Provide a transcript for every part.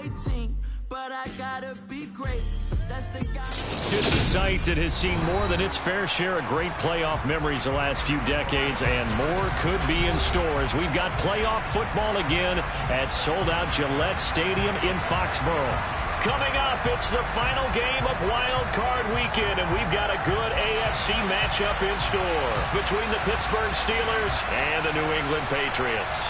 my team, but I gotta be great. That's the guy. It's a site that has seen more than its fair share of great playoff memories the last few decades, and more could be in store as we've got playoff football again at sold-out Gillette Stadium in Foxborough. Coming up, it's the final game of Wild Card Weekend, and we've got a good AFC matchup in store between the Pittsburgh Steelers and the New England Patriots.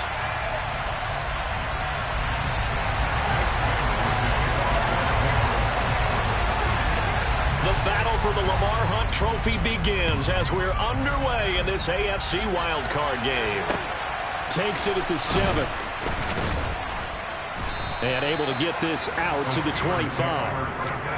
The battle for the Lamar Hunt Trophy begins as we're underway in this AFC Wild Card game. Takes it at the 7th. And able to get this out to the 25.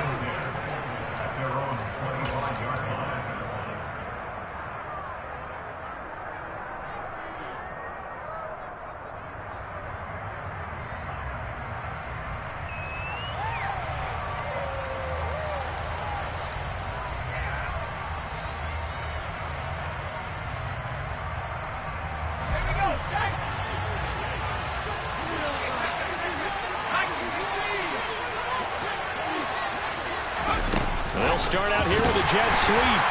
They'll start out here with a jet sweep.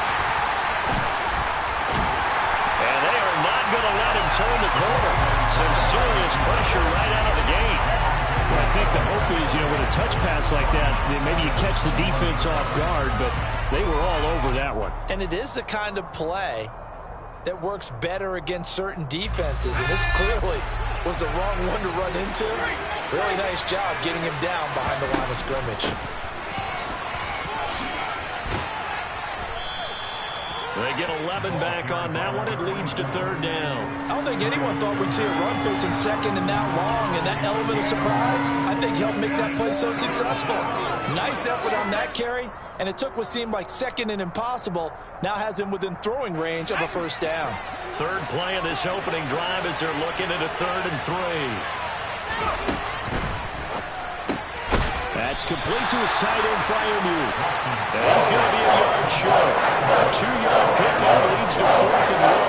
And they are not going to let him turn the corner. Some serious pressure right out of the gate. Well, I think the hope is, with a touch pass like that, maybe you catch the defense off guard, but they were all over that one. And it is the kind of play that works better against certain defenses, and this clearly was the wrong one to run into. Really nice job getting him down behind the line of scrimmage. They get 11 back on that one. It leads to 3rd down. I don't think anyone thought we'd see a run facing 2nd and that long, and that element of surprise, I think, helped make that play so successful. Nice effort on that carry, and it took what seemed like 2nd and impossible, now has him within throwing range of a 1st down. 3rd play of this opening drive as they're looking at a 3rd and 3. That's complete to his tight end, Freiermuth. That's going to be a yard short. A 2-yard pickup leads to 4th and 1.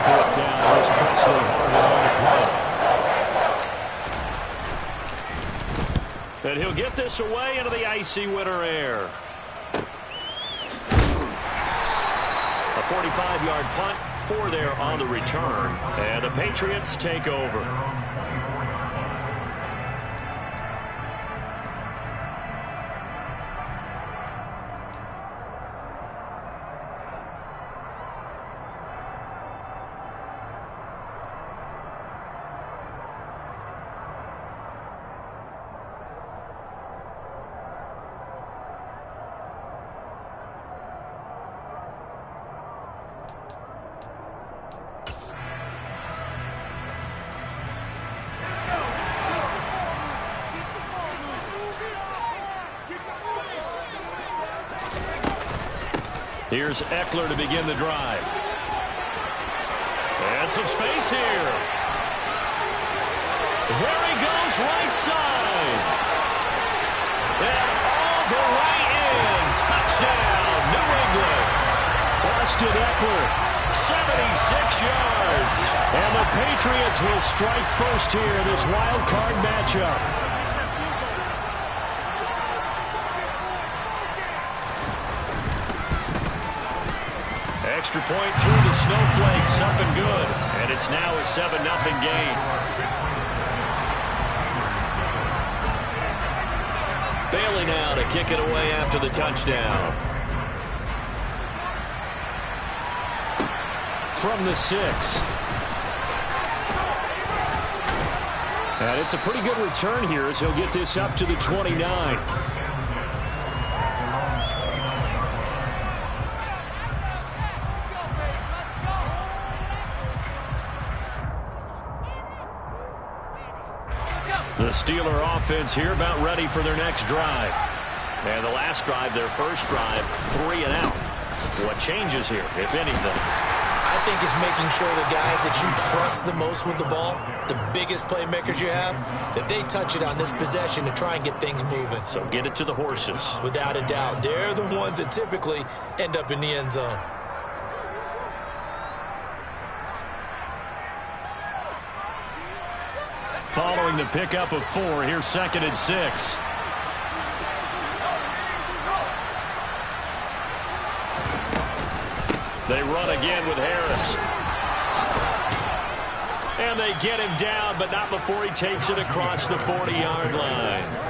4th down. Here's Presley holding on to punt. And he'll get this away into the icy winter air. A 45-yard punt, 4 there on the return. And the Patriots take over. Here's Eckler to begin the drive. And some space here. There he goes, right side. And all the way in. Touchdown, New England. Austin Eckler. 76 yards. And the Patriots will strike first here in this wild card matchup. Extra point through the snowflakes, up and good. And it's now a 7-0 game. Bailey now to kick it away after the touchdown. From the 6. And it's a pretty good return here as he'll get this up to the 29. The Steeler offense here about ready for their next drive. And the last drive, their first drive, 3 and out. What changes here, if anything? I think it's making sure the guys that you trust the most with the ball, the biggest playmakers you have, that they touch it on this possession to try and get things moving. So get it to the horses. Without a doubt. They're the ones that typically end up in the end zone. following the pickup of 4. Here's 2nd and 6. They run again with Harris. And they get him down, but not before he takes it across the 40-yard line.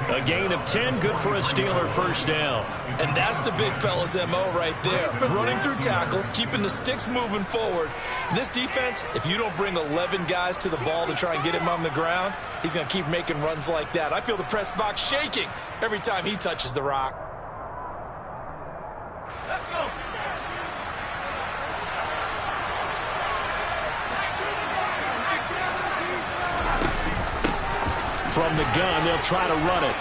A gain of 10, good for a Steeler first down. And that's the big fella's MO right there. Running through tackles, keeping the sticks moving forward. This defense, if you don't bring 11 guys to the ball to try and get him on the ground, he's going to keep making runs like that. I feel the press box shaking every time he touches the rock. Let's go. From the gun, they'll try to run it.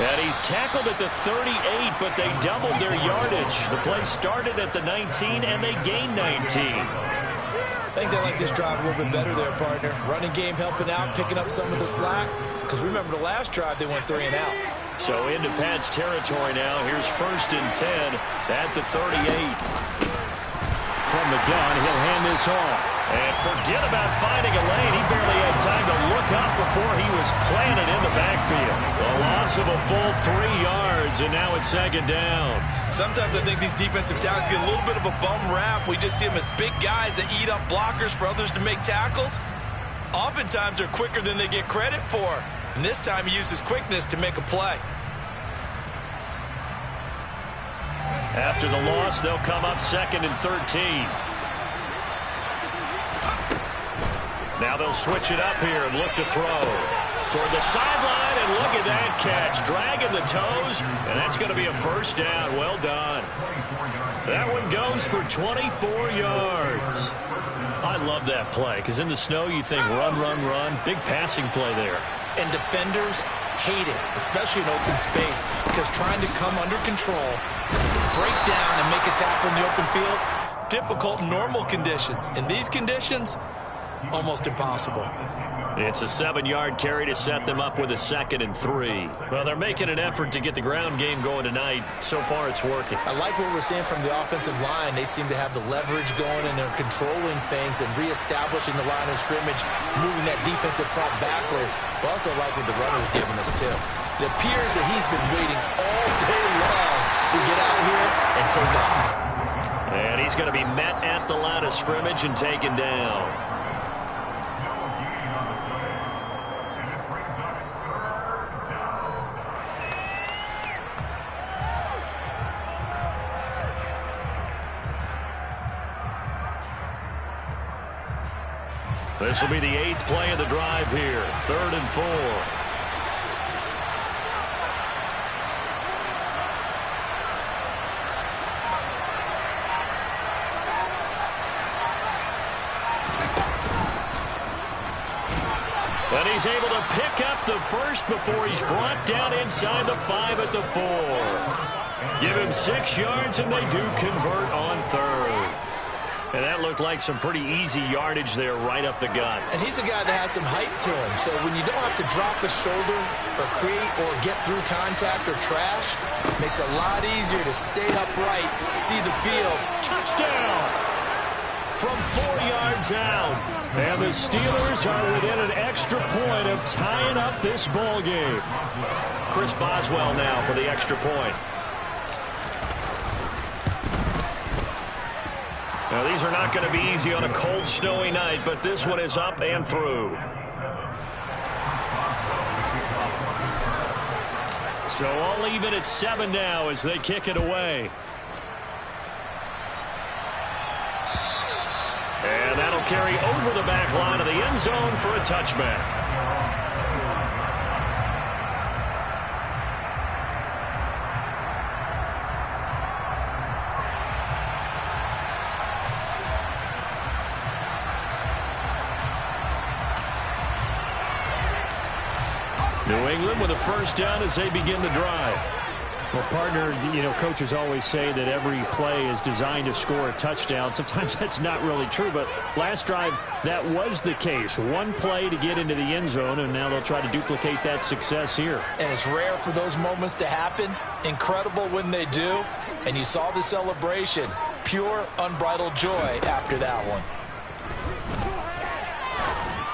And he's tackled at the 38, but they doubled their yardage. The play started at the 19, and they gained 19. I think they like this drive a little bit better there, partner. Running game helping out, picking up some of the slack. Because remember, the last drive, they went 3 and out. So into Pat's territory now. Here's 1st and 10 at the 38. From the gun, he'll hand this off. And forget about finding a lane. He barely had time to look up before he was planted in the backfield. A loss of a full 3 yards, and now it's 2nd down. Sometimes I think these defensive tackles get a little bit of a bum rap. We just see them as big guys that eat up blockers for others to make tackles. Oftentimes they're quicker than they get credit for. And this time he uses quickness to make a play. After the loss, they'll come up 2nd and 13. Now they'll switch it up here and look to throw. Toward the sideline, and look at that catch. Dragging the toes, and that's going to be a first down. Well done. That one goes for 24 yards. I love that play, because in the snow you think run, run, run. Big passing play there. And defenders hate it, especially in open space, because trying to come under control, break down, and make a tackle in the open field, difficult in normal conditions. In these conditions, almost impossible. It's a 7-yard carry to set them up with a 2nd and 3. Well, they're making an effort to get the ground game going tonight. So far, it's working. I like what we're seeing from the offensive line. They seem to have the leverage going, and they're controlling things and reestablishing the line of scrimmage, moving that defensive front backwards. But also like what the runner's giving us, too. It appears that he's been waiting all day long to get out here and take off. And he's going to be met at the line of scrimmage and taken down. This will be the 8th play of the drive here. 3rd and 4. And he's able to pick up the first before he's brought down inside the 5 at the 4. Give him 6 yards, and they do convert on 3rd. And that looked like some pretty easy yardage there right up the gut. And he's a guy that has some height to him. So when you don't have to drop a shoulder or create or get through contact or trash, makes it a lot easier to stay upright, see the field. Touchdown! From 4 yards out. And the Steelers are within an extra point of tying up this ball game. Chris Boswell now for the extra point. Now, these are not going to be easy on a cold, snowy night, but this one is up and through. So all even at 7 now as they kick it away. And that'll carry over the back line of the end zone for a touchback. New England with a first down as they begin the drive. Well, partner, coaches always say that every play is designed to score a touchdown. Sometimes that's not really true, but last drive, that was the case. One play to get into the end zone, and now they'll try to duplicate that success here. And it's rare for those moments to happen. Incredible when they do. And you saw the celebration. Pure, unbridled joy after that one.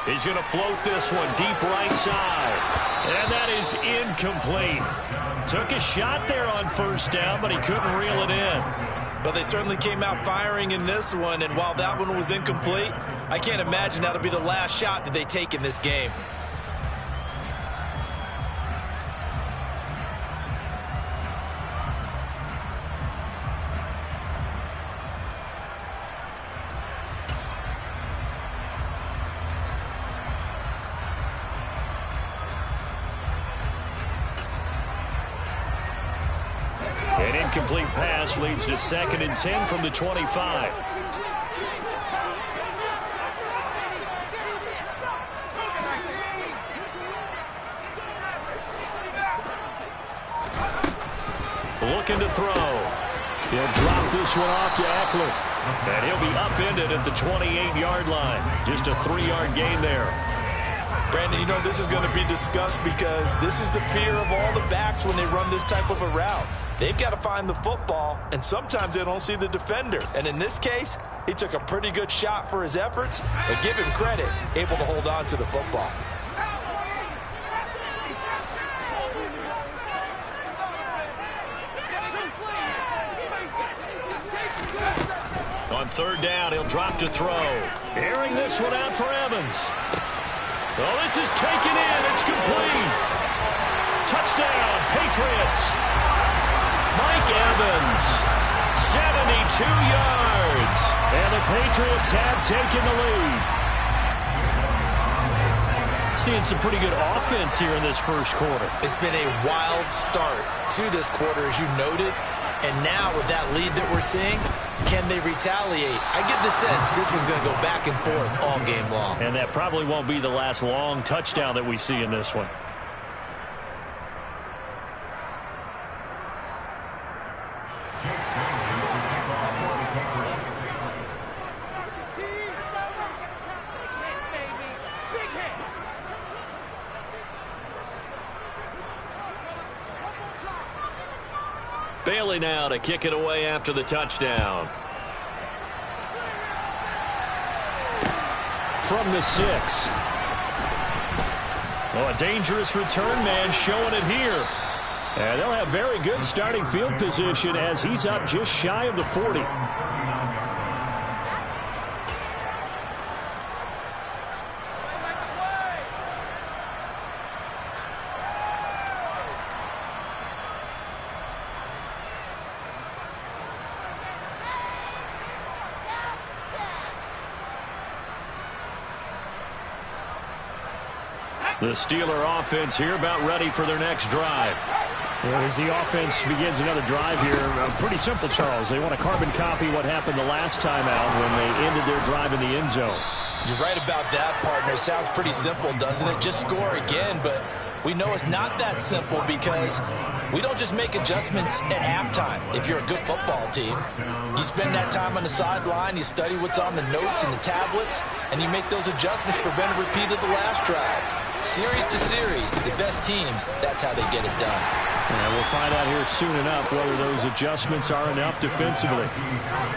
He's going to float this one deep right side. And that is incomplete. Took a shot there on first down, but he couldn't reel it in. But they certainly came out firing in this one, and while that one was incomplete, I can't imagine that'll be the last shot that they take in this game. An incomplete pass leads to 2nd and 10 from the 25. Looking to throw. He'll drop this one off to Eckler. And he'll be upended at the 28-yard line. Just a 3-yard gain there. Brandon, you know this is going to be discussed because this is the fear of all the backs when they run this type of a route. They've got to find the football, and sometimes they don't see the defender. And in this case, he took a pretty good shot for his efforts, but give him credit, able to hold on to the football. On 3rd down, he'll drop to throw. Airing this one out for Evans. Oh, this is taken in. It's complete. Touchdown, Patriots. Mike Evans, 72 yards. And the Patriots have taken the lead. Seeing some pretty good offense here in this first quarter. It's been a wild start to this quarter, as you noted. And now with that lead that we're seeing, can they retaliate? I get the sense this one's going to go back and forth all game long. And that probably won't be the last long touchdown that we see in this one. Bailey now to kick it away after the touchdown. From the 6. Oh, a dangerous return man showing it here. And they'll have very good starting field position as he's up just shy of the 40. The Steeler offense here about ready for their next drive. Well, as the offense begins another drive here, pretty simple, Charles. They want to carbon copy what happened the last time out when they ended their drive in the end zone. You're right about that, partner. Sounds pretty simple, doesn't it? Just score again, but we know it's not that simple because we don't just make adjustments at halftime. If you're a good football team, you spend that time on the sideline, you study what's on the notes and the tablets, and you make those adjustments, prevent a repeat of the last drive. Series to series, the best teams, that's how they get it done. And we'll find out here soon enough whether those adjustments are enough defensively.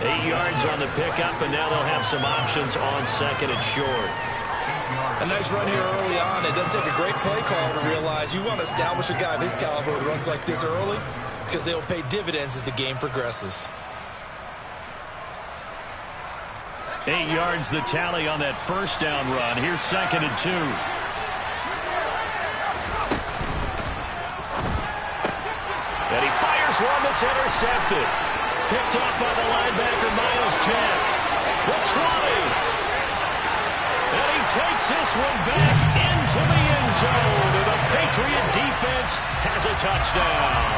8 yards on the pickup, and now they'll have some options on 2nd and short. A nice run here early on. It doesn't take a great play call to realize you want to establish a guy of his caliber who runs like this early because they will pay dividends as the game progresses. 8 yards the tally on that first down run. Here's 2nd and 2. And he fires one that's intercepted. Picked off by the linebacker, Miles Jack. The 20. And he takes this one back into the end zone. And the Patriot defense has a touchdown.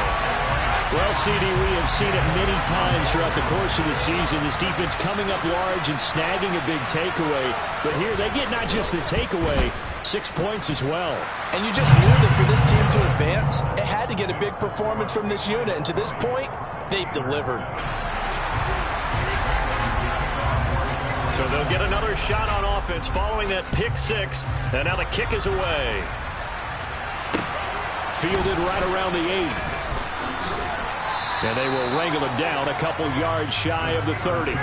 Well, CD, we have seen it many times throughout the course of the season. This defense coming up large and snagging a big takeaway. But here they get not just the takeaway, 6 points as well. And you just knew that for this team to advance, it had to get a big performance from this unit. And to this point, they've delivered. So they'll get another shot on offense following that pick 6. And now the kick is away. Fielded right around the 8. And they will wrangle him down a couple yards shy of the 30.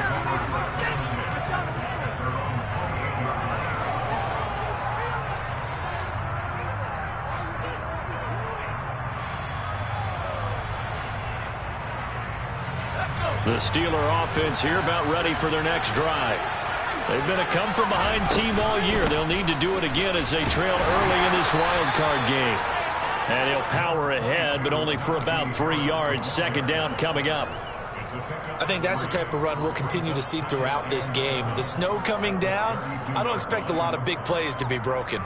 The Steeler offense here about ready for their next drive. They've been a come-from-behind team all year. They'll need to do it again as they trail early in this wild card game. And he'll power ahead, but only for about 3 yards. Second down coming up. I think that's the type of run we'll continue to see throughout this game. The snow coming down, I don't expect a lot of big plays to be broken.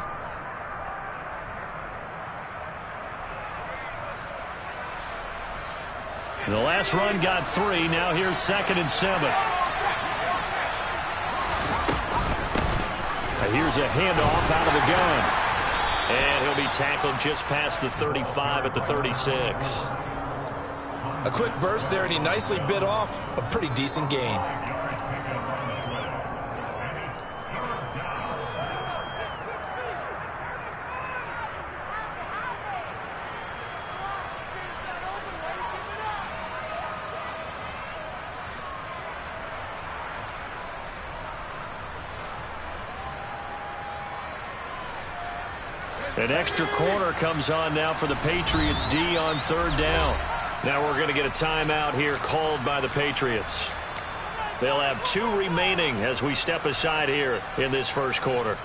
The last run got 3. Now here's 2nd and 7. Here's a handoff out of the gun. And he'll be tackled just past the 35 at the 36. A quick burst there, and he nicely bit off a pretty decent gain. An extra corner comes on now for the Patriots D on 3rd down. Now we're going to get a timeout here called by the Patriots. They'll have 2 remaining as we step aside here in this first quarter.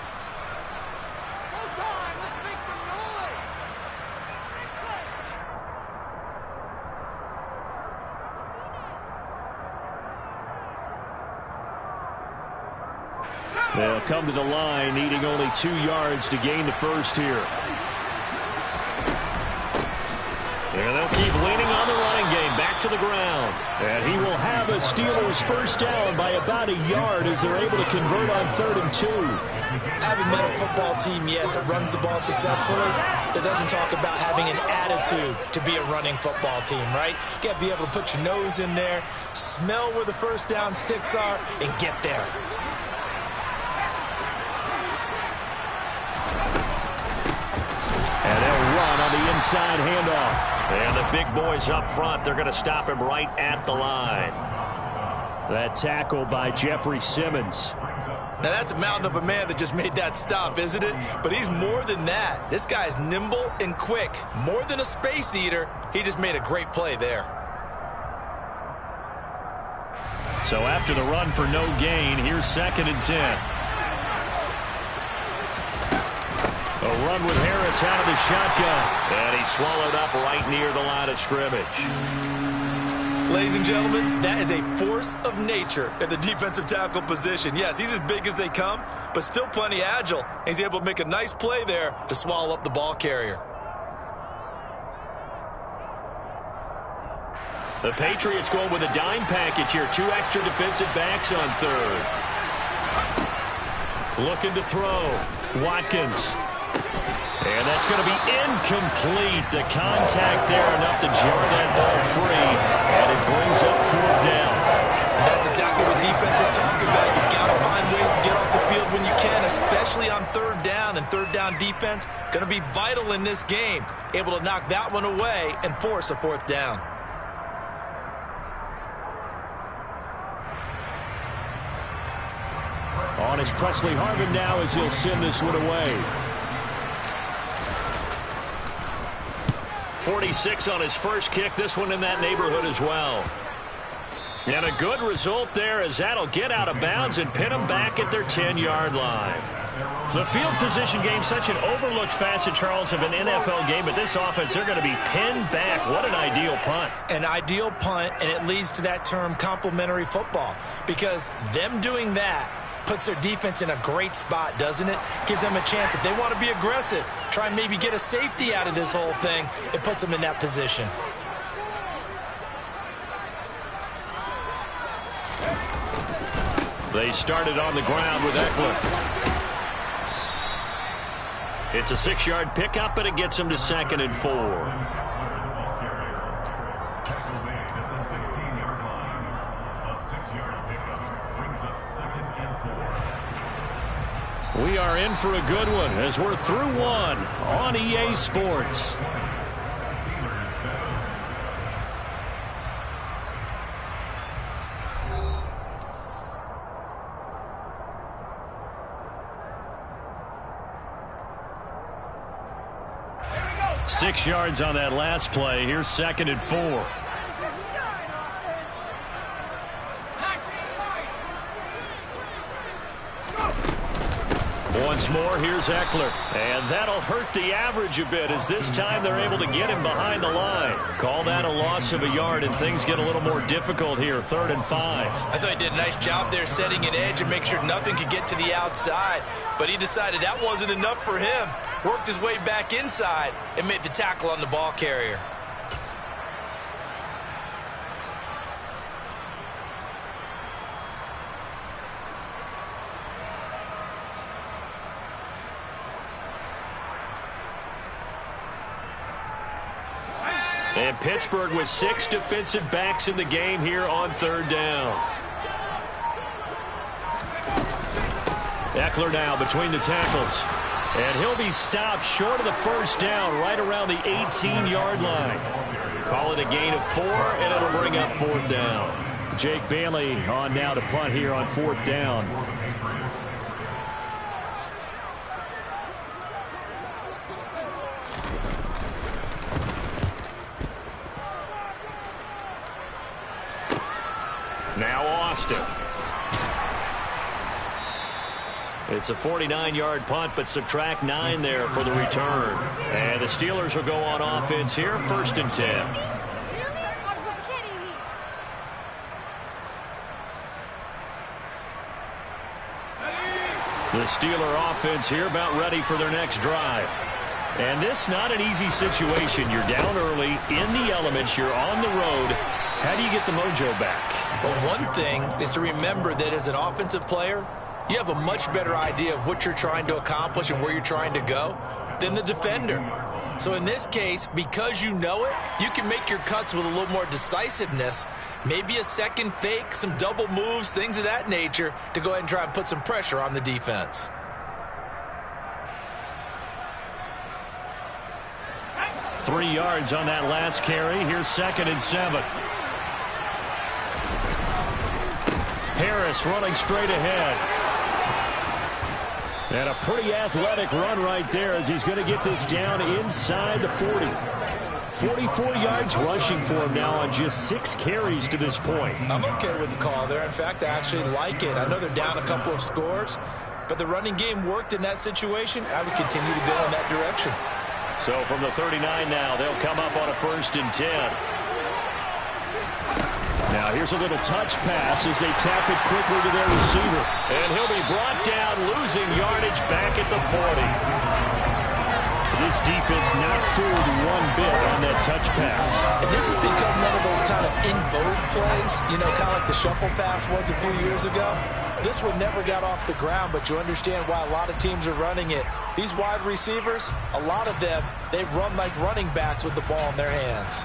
They'll come to the line, needing only 2 yards to gain the first here. And they'll keep leaning on the running game, back to the ground. And he will have a Steelers first down by about 1 yard as they're able to convert on 3rd and 2. I haven't met a football team yet that runs the ball successfully that doesn't talk about having an attitude to be a running football team, right? You got to be able to put your nose in there, smell where the first down sticks are, and get there. And they'll run on the inside handoff. And the big boys up front, they're going to stop him right at the line. That tackle by Jeffrey Simmons. Now that's a mountain of a man that just made that stop, isn't it? But he's more than that. This guy's nimble and quick. More than a space eater. He just made a great play there. So after the run for no gain, here's 2nd and 10. A run with Harris out of the shotgun. And he's swallowed up right near the line of scrimmage. Ladies and gentlemen, that is a force of nature at the defensive tackle position. Yes, he's as big as they come, but still plenty agile. He's able to make a nice play there to swallow up the ball carrier. The Patriots going with a dime package here. 2 extra defensive backs on 3rd. Looking to throw. Watkins. And that's going to be incomplete. The contact there enough to jar that ball free. And it brings up 4th down. That's exactly what defenses talk about. You've got to find ways to get off the field when you can, especially on 3rd down. And 3rd down defense going to be vital in this game. Able to knock that one away and force a 4th down. On is Presley Harvin now as he'll send this one away. 46 on his first kick. This one in that neighborhood as well. And a good result there as that'll get out of bounds and pin them back at their 10-yard line. The field position game, such an overlooked facet, Charles, of an NFL game, but this offense, they're going to be pinned back. What an ideal punt. An ideal punt, and it leads to that term complementary football, because them doing that puts their defense in a great spot, doesn't it? Gives them a chance. If they want to be aggressive, try and maybe get a safety out of this whole thing, it puts them in that position. They started on the ground with Eckler. It's a 6-yard pickup, and it gets them to 2nd and 4. We are in for a good one as we're through one on EA Sports. Six yards on that last play. Here's 2nd and 4. once more. Here's Eckler. And that'll hurt the average a bit as this time they're able to get him behind the line. Call that a loss of a yard, and things get a little more difficult here. 3rd and 5. I thought he did a nice job there setting an edge and make sure nothing could get to the outside. But he decided that wasn't enough for him. Worked his way back inside and made the tackle on the ball carrier. And Pittsburgh with 6 defensive backs in the game here on 3rd down. Eckler now between the tackles. And he'll be stopped short of the 1st down right around the 18-yard line. Call it a gain of 4, and it'll bring up 4th down. Jake Bailey on now to punt here on 4th down. Now Austin. It's a 49-yard punt, but subtract 9 there for the return. And the Steelers will go on offense here, 1st and 10. The Steeler offense here about ready for their next drive. And this not an easy situation. You're down early, in the elements, you're on the road. How do you get the mojo back? Well, one thing is to remember that as an offensive player, you have a much better idea of what you're trying to accomplish and where you're trying to go than the defender. So in this case, because you know it, you can make your cuts with a little more decisiveness, maybe a second fake, some double moves, things of that nature, to go ahead and try and put some pressure on the defense. Three yards on that last carry. Here's 2nd and 7. Harris running straight ahead. And a pretty athletic run right there as he's going to get this down inside the 40. 44 yards rushing for him now on just 6 carries to this point. I'm okay with the call there. In fact, I actually like it. I know they're down a couple of scores, but the running game worked in that situation. I would continue to go in that direction. So from the 39 now, they'll come up on a 1st and 10. Now here's a little touch pass as they tap it quickly to their receiver. And he'll be brought down, losing yardage back at the 40. This defense not fooled one bit on that touch pass. And this has become one of those kind of in vogue plays, you know, kind of like the shuffle pass was a few years ago. This one never got off the ground, but you understand why a lot of teams are running it. These wide receivers, a lot of them, they run like running backs with the ball in their hands.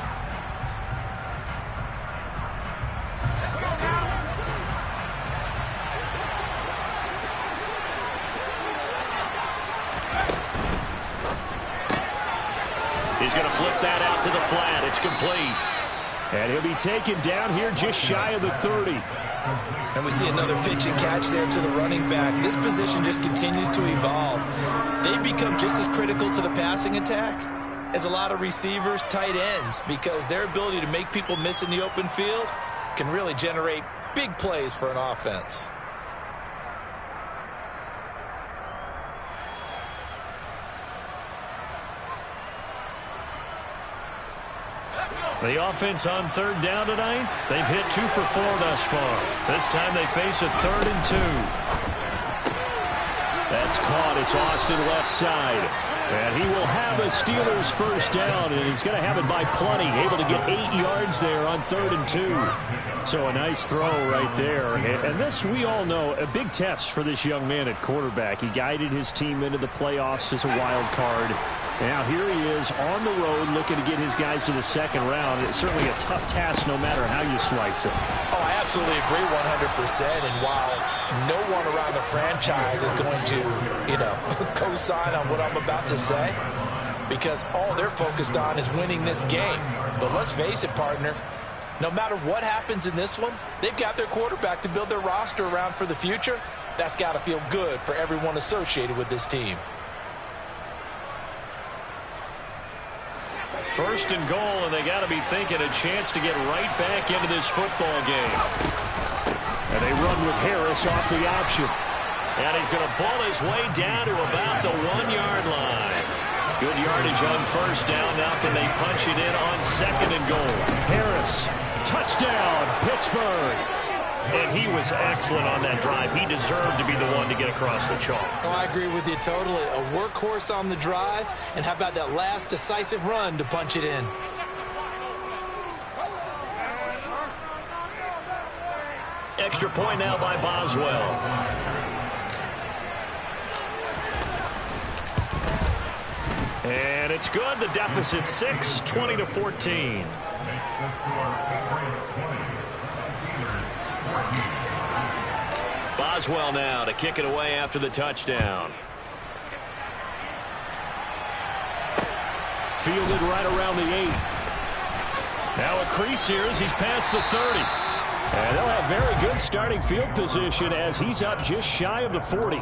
He's going to flip that out to the flat. It's complete. And he'll be taken down here just shy of the 30. And we see another pitch and catch there to the running back. This position just continues to evolve. They become just as critical to the passing attack as a lot of receivers, tight ends, because their ability to make people miss in the open field can really generate big plays for an offense. The offense on 3rd down tonight, they've hit 2 for 4 thus far. This time they face a 3rd and 2. That's caught. It's Austin left side. And he will have a Steelers 1st down, and he's going to have it by plenty. Able to get 8 yards there on 3rd and 2. So a nice throw right there. And this, we all know, a big test for this young man at quarterback. He guided his team into the playoffs as a wild card. Now here he is on the road looking to get his guys to the 2nd round. It's certainly a tough task no matter how you slice it. Oh, I absolutely agree 100%. And while no one around the franchise is going to, you know, co-sign on what I'm about to say, because all they're focused on is winning this game. But let's face it, partner, no matter what happens in this one, they've got their quarterback to build their roster around for the future. That's got to feel good for everyone associated with this team. 1st and goal, and they got to be thinking a chance to get right back into this football game. And they run with Harris off the option. And he's going to pull his way down to about the 1-yard line. Good yardage on first down. Now can they punch it in on second and goal? Harris, touchdown, Pittsburgh. And he was excellent on that drive. He deserved to be the one to get across the chalk. Oh, I agree with you totally. A workhorse on the drive. And how about that last decisive run to punch it in? Extra point now by Boswell. And it's good. The deficit 6, 20-14. Boswell now to kick it away after the touchdown. Fielded right around the 8. Now a crease here as he's past the 30. And they'll have very good starting field position as he's up just shy of the 40.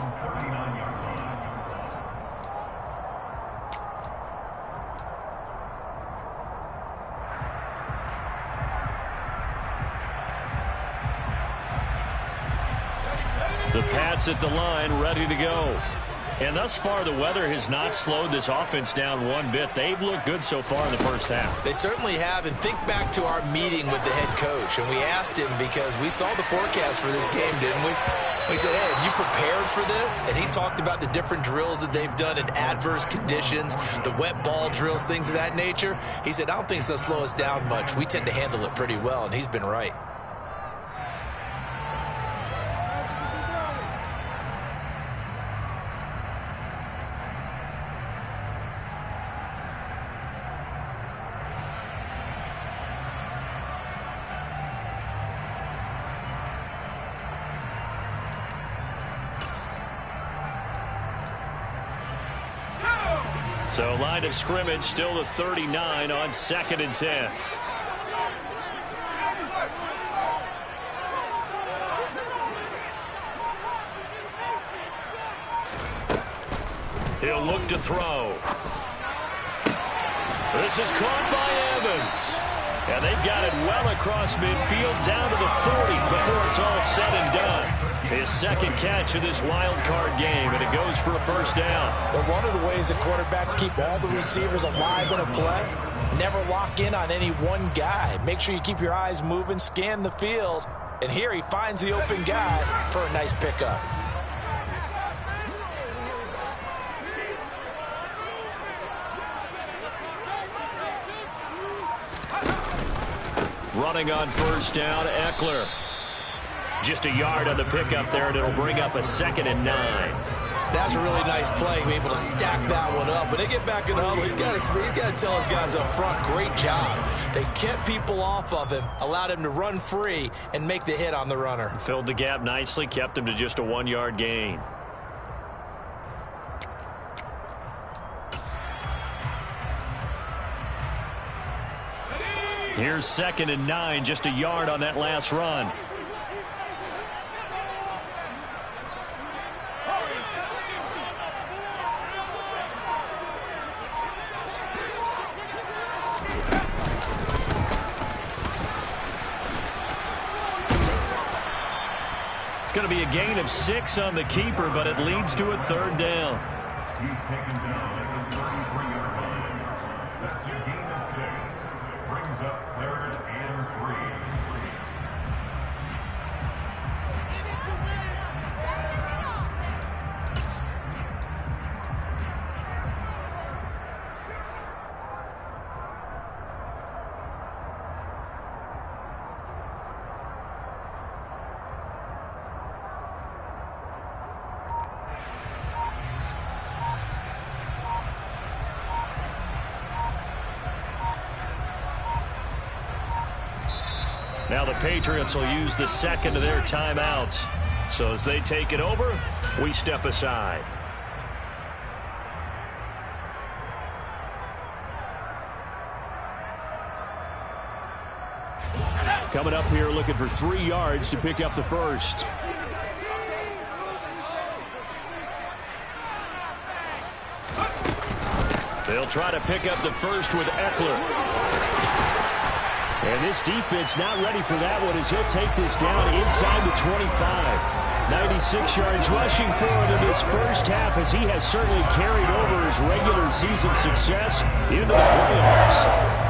The Pats at the line, ready to go. And thus far, the weather has not slowed this offense down one bit. They've looked good so far in the first half. They certainly have. And think back to our meeting with the head coach. And we asked him because we saw the forecast for this game, didn't we? We said, hey, have you prepared for this? And he talked about the different drills that they've done in adverse conditions, the wet ball drills, things of that nature. He said, I don't think it's going to slow us down much. We tend to handle it pretty well, and he's been right. So line of scrimmage still the 39 on 2nd and 10. He'll look to throw. This is caught by Evans. And they've got it well across midfield down to the 40 before it's all said and done. His second catch of this wild card game, and it goes for a first down. But one of the ways that quarterbacks keep all the receivers alive in a play, never lock in on any one guy. Make sure you keep your eyes moving, scan the field. And here he finds the open guy for a nice pickup. Running on first down, Eckler. Just a yard on the pickup there, and it'll bring up a 2nd and 9. That's a really nice play, be able to stack that one up. When they get back in the huddle, he's got to tell his guys up front, great job. They kept people off of him, allowed him to run free and make the hit on the runner. Filled the gap nicely, kept him to just a 1-yard gain. Here's 2nd and 9, just a yard on that last run. It's going to be a gain of 6 on the keeper, but it leads to a 3rd down. He's taken down at the 33-yard line. That's a gain of 6. Brings up 3rd and 3. Now the Patriots will use the second of their timeouts. So as they take it over, we step aside. Coming up here looking for 3 yards to pick up the first. They'll try to pick up the first with Eckler. And this defense not ready for that one as he'll take this down inside the 25. 96 yards rushing for him in this first half, as he has certainly carried over his regular season success into the playoffs.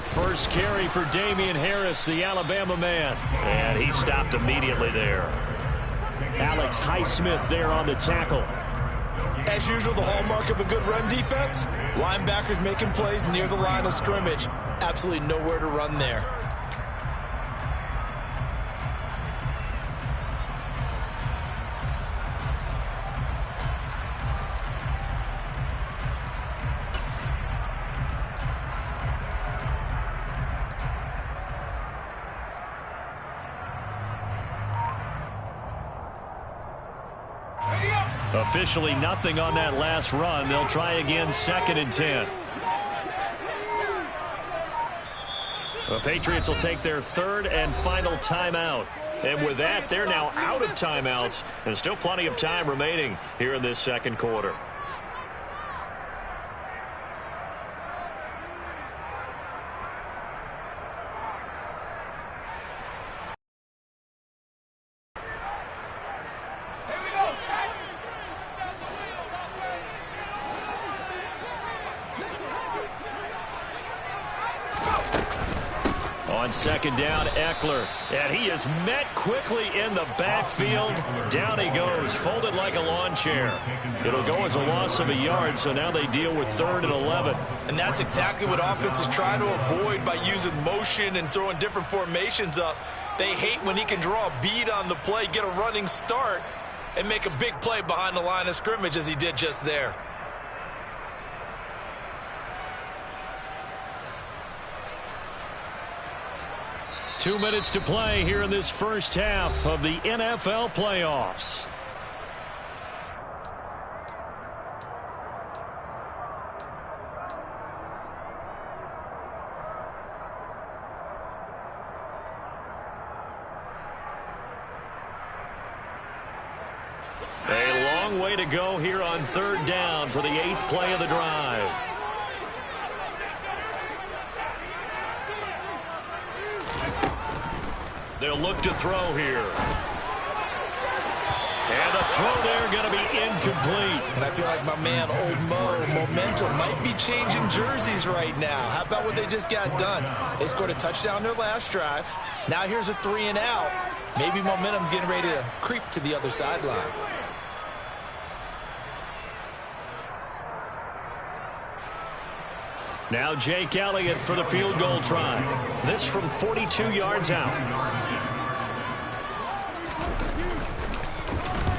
First carry for Damian Harris, the Alabama man. And he stopped immediately there. Alex Highsmith there on the tackle. As usual, the hallmark of a good run defense, linebackers making plays near the line of scrimmage. Absolutely nowhere to run there. Officially nothing on that last run. They'll try again, 2nd and 10. The Patriots will take their 3rd and final timeout. And with that, they're now out of timeouts. And still plenty of time remaining here in this second quarter. On 2nd down, Eckler. And he is met quickly in the backfield. Down he goes, folded like a lawn chair. It'll go as a loss of a yard, so now they deal with 3rd and 11. And that's exactly what offenses try to avoid by using motion and throwing different formations up. They hate when he can draw a bead on the play, get a running start, and make a big play behind the line of scrimmage as he did just there. Two minutes to play here in this first half of the NFL playoffs. A long way to go here on 3rd down for the 8th play of the drive. They'll look to throw here. And the throw there going to be incomplete. And I feel like my man, Old Mo, momentum might be changing jerseys right now. How about what they just got done? They scored a touchdown their last drive. Now here's a 3 and out. Maybe momentum's getting ready to creep to the other sideline. Now Jake Elliott for the field goal try. This from 42 yards out.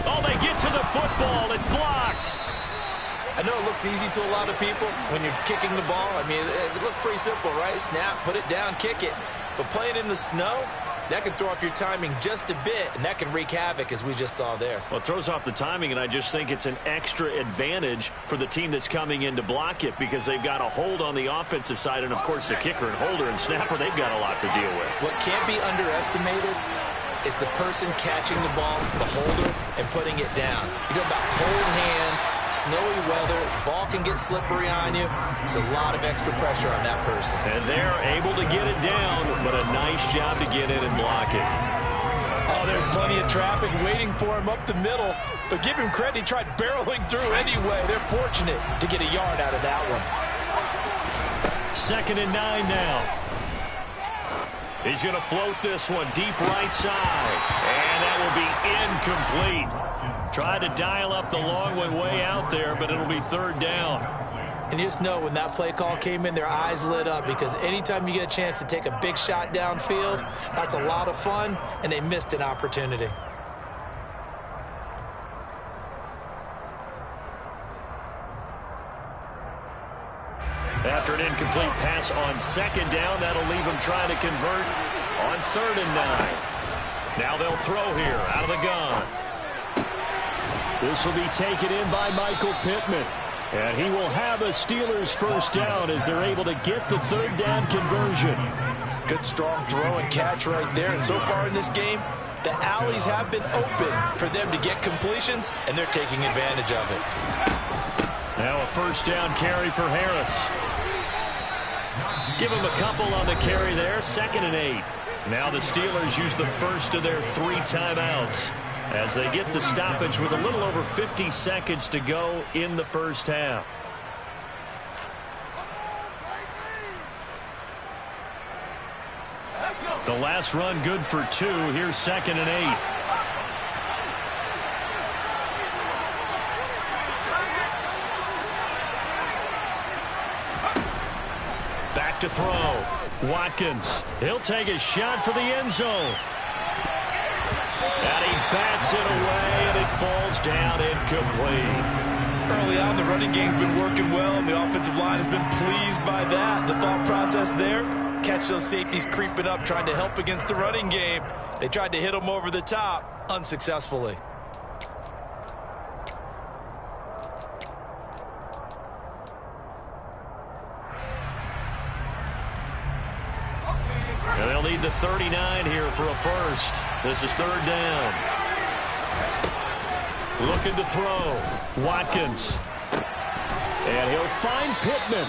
Oh, they get to the football. It's blocked. I know it looks easy to a lot of people when you're kicking the ball. I mean, it looks pretty simple, right? Snap, put it down, kick it. But playing in the snow, that can throw off your timing just a bit, and that can wreak havoc, as we just saw there. Well, it throws off the timing, and I just think it's an extra advantage for the team that's coming in to block it because they've got a hold on the offensive side, and, of course, the kicker and holder and snapper, they've got a lot to deal with. What can't be underestimated is the person catching the ball, the holder, and putting it down. You're talking about cold hands, snowy weather, the ball can get slippery on you. It's a lot of extra pressure on that person. And they're able to get it down, but a nice job to get in and block it. Oh, there's plenty of traffic waiting for him up the middle, but give him credit, he tried barreling through anyway. They're fortunate to get a yard out of that one. 2nd and 9 now. He's going to float this one deep right side. And that will be incomplete. Tried to dial up the long one way out there, but it'll be 3rd down. And you just know when that play call came in, their eyes lit up because anytime you get a chance to take a big shot downfield, that's a lot of fun, and they missed an opportunity. After an incomplete pass on 2nd down, that'll leave them trying to convert on 3rd and 9. Now they'll throw here out of the gun. This will be taken in by Michael Pittman. And he will have a Steelers first down as they're able to get the third down conversion. Good strong throw and catch right there. And so far in this game, the alleys have been open for them to get completions, and they're taking advantage of it. Now a first down carry for Harris. Give him a couple on the carry there. 2nd and 8. Now the Steelers use the first of their 3 timeouts as they get the stoppage with a little over 50 seconds to go in the first half. The last run good for 2. Here's 2nd and 8. Back to throw. Watkins. He'll take a shot for the end zone. And he bats it away, and it falls down incomplete. Early on, the running game's been working well, and the offensive line has been pleased by that. The thought process there, catch those safeties creeping up, trying to help against the running game. They tried to hit them over the top, unsuccessfully. And they'll need the 39 here for a first. This is 3rd down. Looking to throw. Watkins. And he'll find Pittman.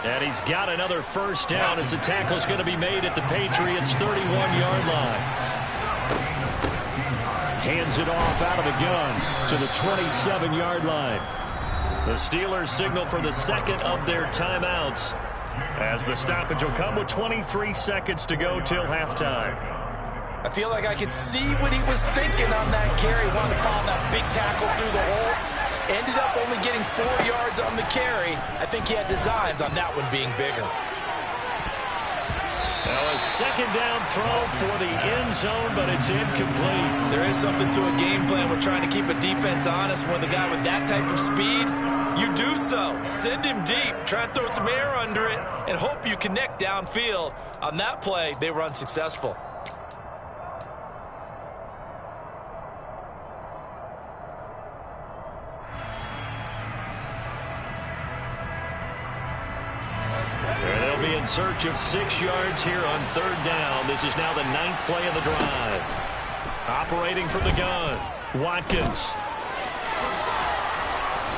And he's got another first down as the tackle's going to be made at the Patriots' 31-yard line. Hands it off out of the gun to the 27-yard line. The Steelers signal for the 2nd of their timeouts, as the stoppage will come with 23 seconds to go till halftime. I feel like I could see what he was thinking on that carry. Wanted to pound that big tackle through the hole. Ended up only getting 4 yards on the carry. I think he had designs on that one being bigger. Now a 2nd down throw for the end zone, but it's incomplete. There is something to a game plan with trying to keep a defense honest. When the guy with that type of speed, you do so. Send him deep. Try and throw some air under it and hope you connect downfield. On that play, they were unsuccessful. They'll be in search of 6 yards here on 3rd down. This is now the 9th play of the drive. Operating from the gun, Watkins.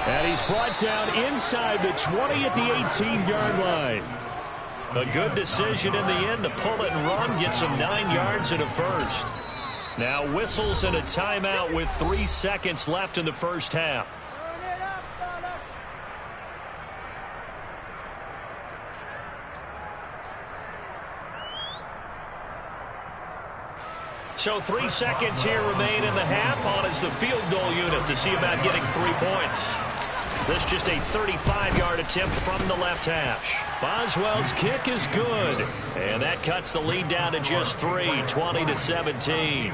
And he's brought down inside the 20 at the 18-yard line. A good decision in the end to pull it and run, get some 9 yards and a first. Now whistles and a timeout with 3 seconds left in the first half. So 3 seconds here remain in the half. On is the field goal unit to see about getting 3 points. This just a 35-yard attempt from the left hash. Boswell's kick is good. And that cuts the lead down to just 3, 20-17.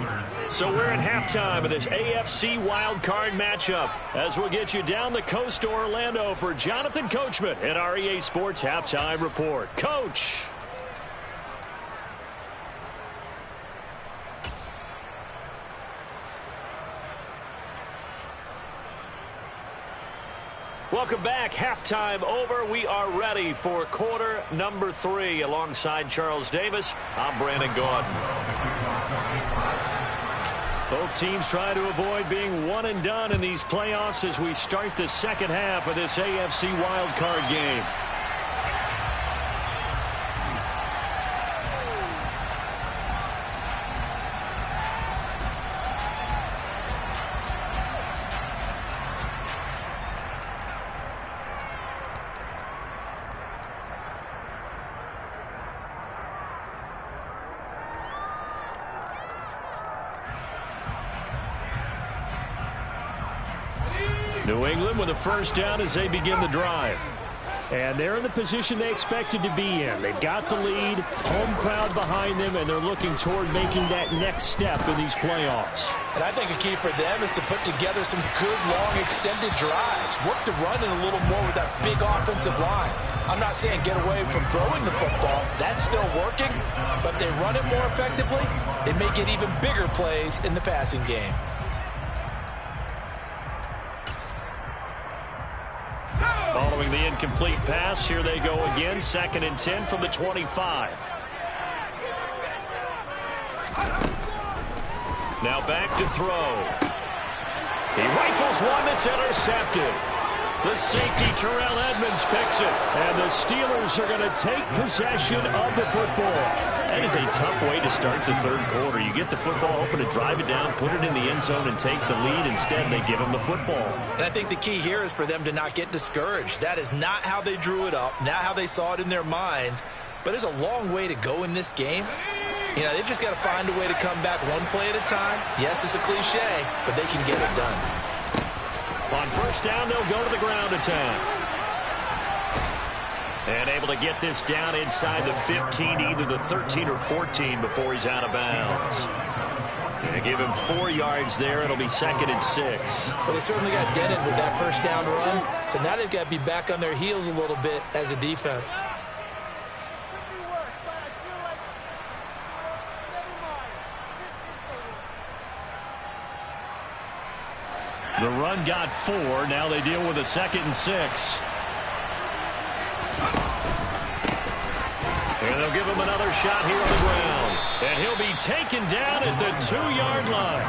So we're at halftime of this AFC wildcard matchup as we'll get you down the coast to Orlando for Jonathan Coachman at our EA Sports Halftime Report. Coach. Welcome back. Halftime over. We are ready for quarter number 3. Alongside Charles Davis, I'm Brandon Gordon. Both teams try to avoid being one and done in these playoffs as we start the second half of this AFC wildcard game. New England with a first down as they begin the drive. And they're in the position they expected to be in. They've got the lead, home crowd behind them, and they're looking toward making that next step in these playoffs. And I think a key for them is to put together some good, long, extended drives. Work the run in a little more with that big offensive line. I'm not saying get away from throwing the football. That's still working. But they run it more effectively, they may get even bigger plays in the passing game. throwing the incomplete pass. Here they go again. 2nd and 10 from the 25. Now back to throw. He rifles one that's intercepted. The safety, Terrell Edmonds, picks it. And the Steelers are going to take possession of the football. That is a tough way to start the 3rd quarter. You get the football, hoping to drive it down, put it in the end zone, and take the lead. Instead, they give them the football. And I think the key here is for them to not get discouraged. That is not how they drew it up, not how they saw it in their minds. But there's a long way to go in this game. You know, they've just got to find a way to come back one play at a time. Yes, it's a cliche, but they can get it done. On 1st down, they'll go to the ground attack. And able to get this down inside the 15, either the 13 or 14 before he's out of bounds. They give him 4 yards there. It'll be 2nd and 6. Well, they certainly got dented with that 1st down run. So now they've got to be back on their heels a little bit as a defense. The run got 4. Now they deal with a 2nd and 6. And they'll give him another shot here on the ground. And he'll be taken down at the 2-yard line.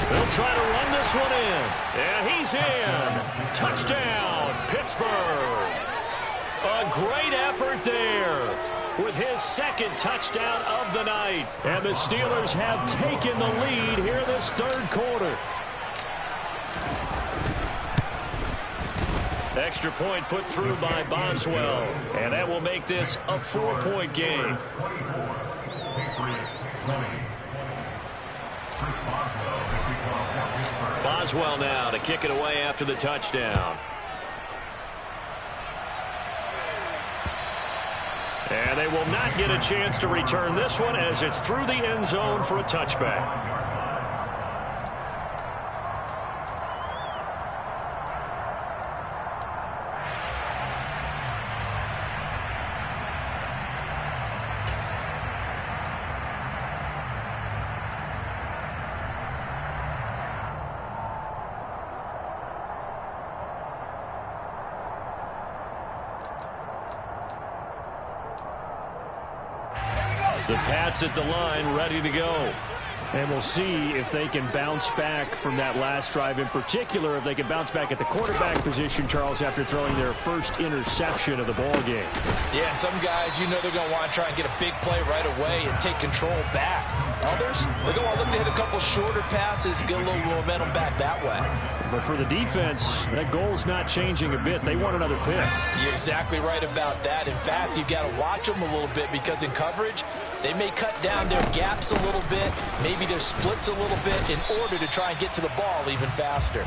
They'll try to run this one in. And he's in. Touchdown, Pittsburgh. A great effort there, with his 2nd touchdown of the night. And the Steelers have taken the lead here this 3rd quarter. Extra point put through by Boswell. And that will make this a 4-point game. Boswell now to kick it away after the touchdown. And they will not get a chance to return this one as it's through the end zone for a touchback. The Pats at the line, ready to go. And we'll see if they can bounce back from that last drive. In particular, if they can bounce back at the quarterback position, Charles, after throwing their first interception of the ball game. Yeah, some guys, you know they're going to want to try and get a big play right away and take control back. Others, they're going to want to look to hit a couple shorter passes, get a little momentum back that way. But for the defense, that goal's not changing a bit. They want another pick. You're exactly right about that. In fact, you've got to watch them a little bit because in coverage, they may cut down their gaps a little bit, maybe their splits a little bit in order to try and get to the ball even faster.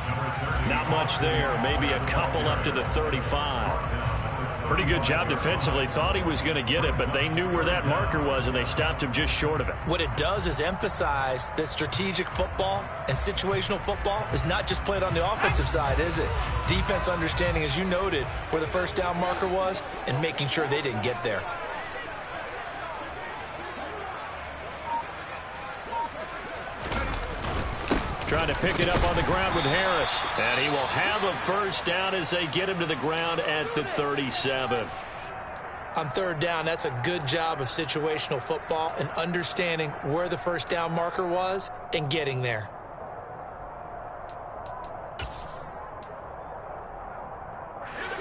Not much there. Maybe a couple up to the 35. Pretty good job defensively. Thought he was going to get it, but they knew where that marker was, and they stopped him just short of it. What it does is emphasize that strategic football and situational football is not just played on the offensive side, is it? Defense understanding, as you noted, where the 1st down marker was and making sure they didn't get there. Trying to pick it up on the ground with Harris. And he will have a 1st down as they get him to the ground at the 37. On 3rd down, that's a good job of situational football and understanding where the 1st down marker was and getting there.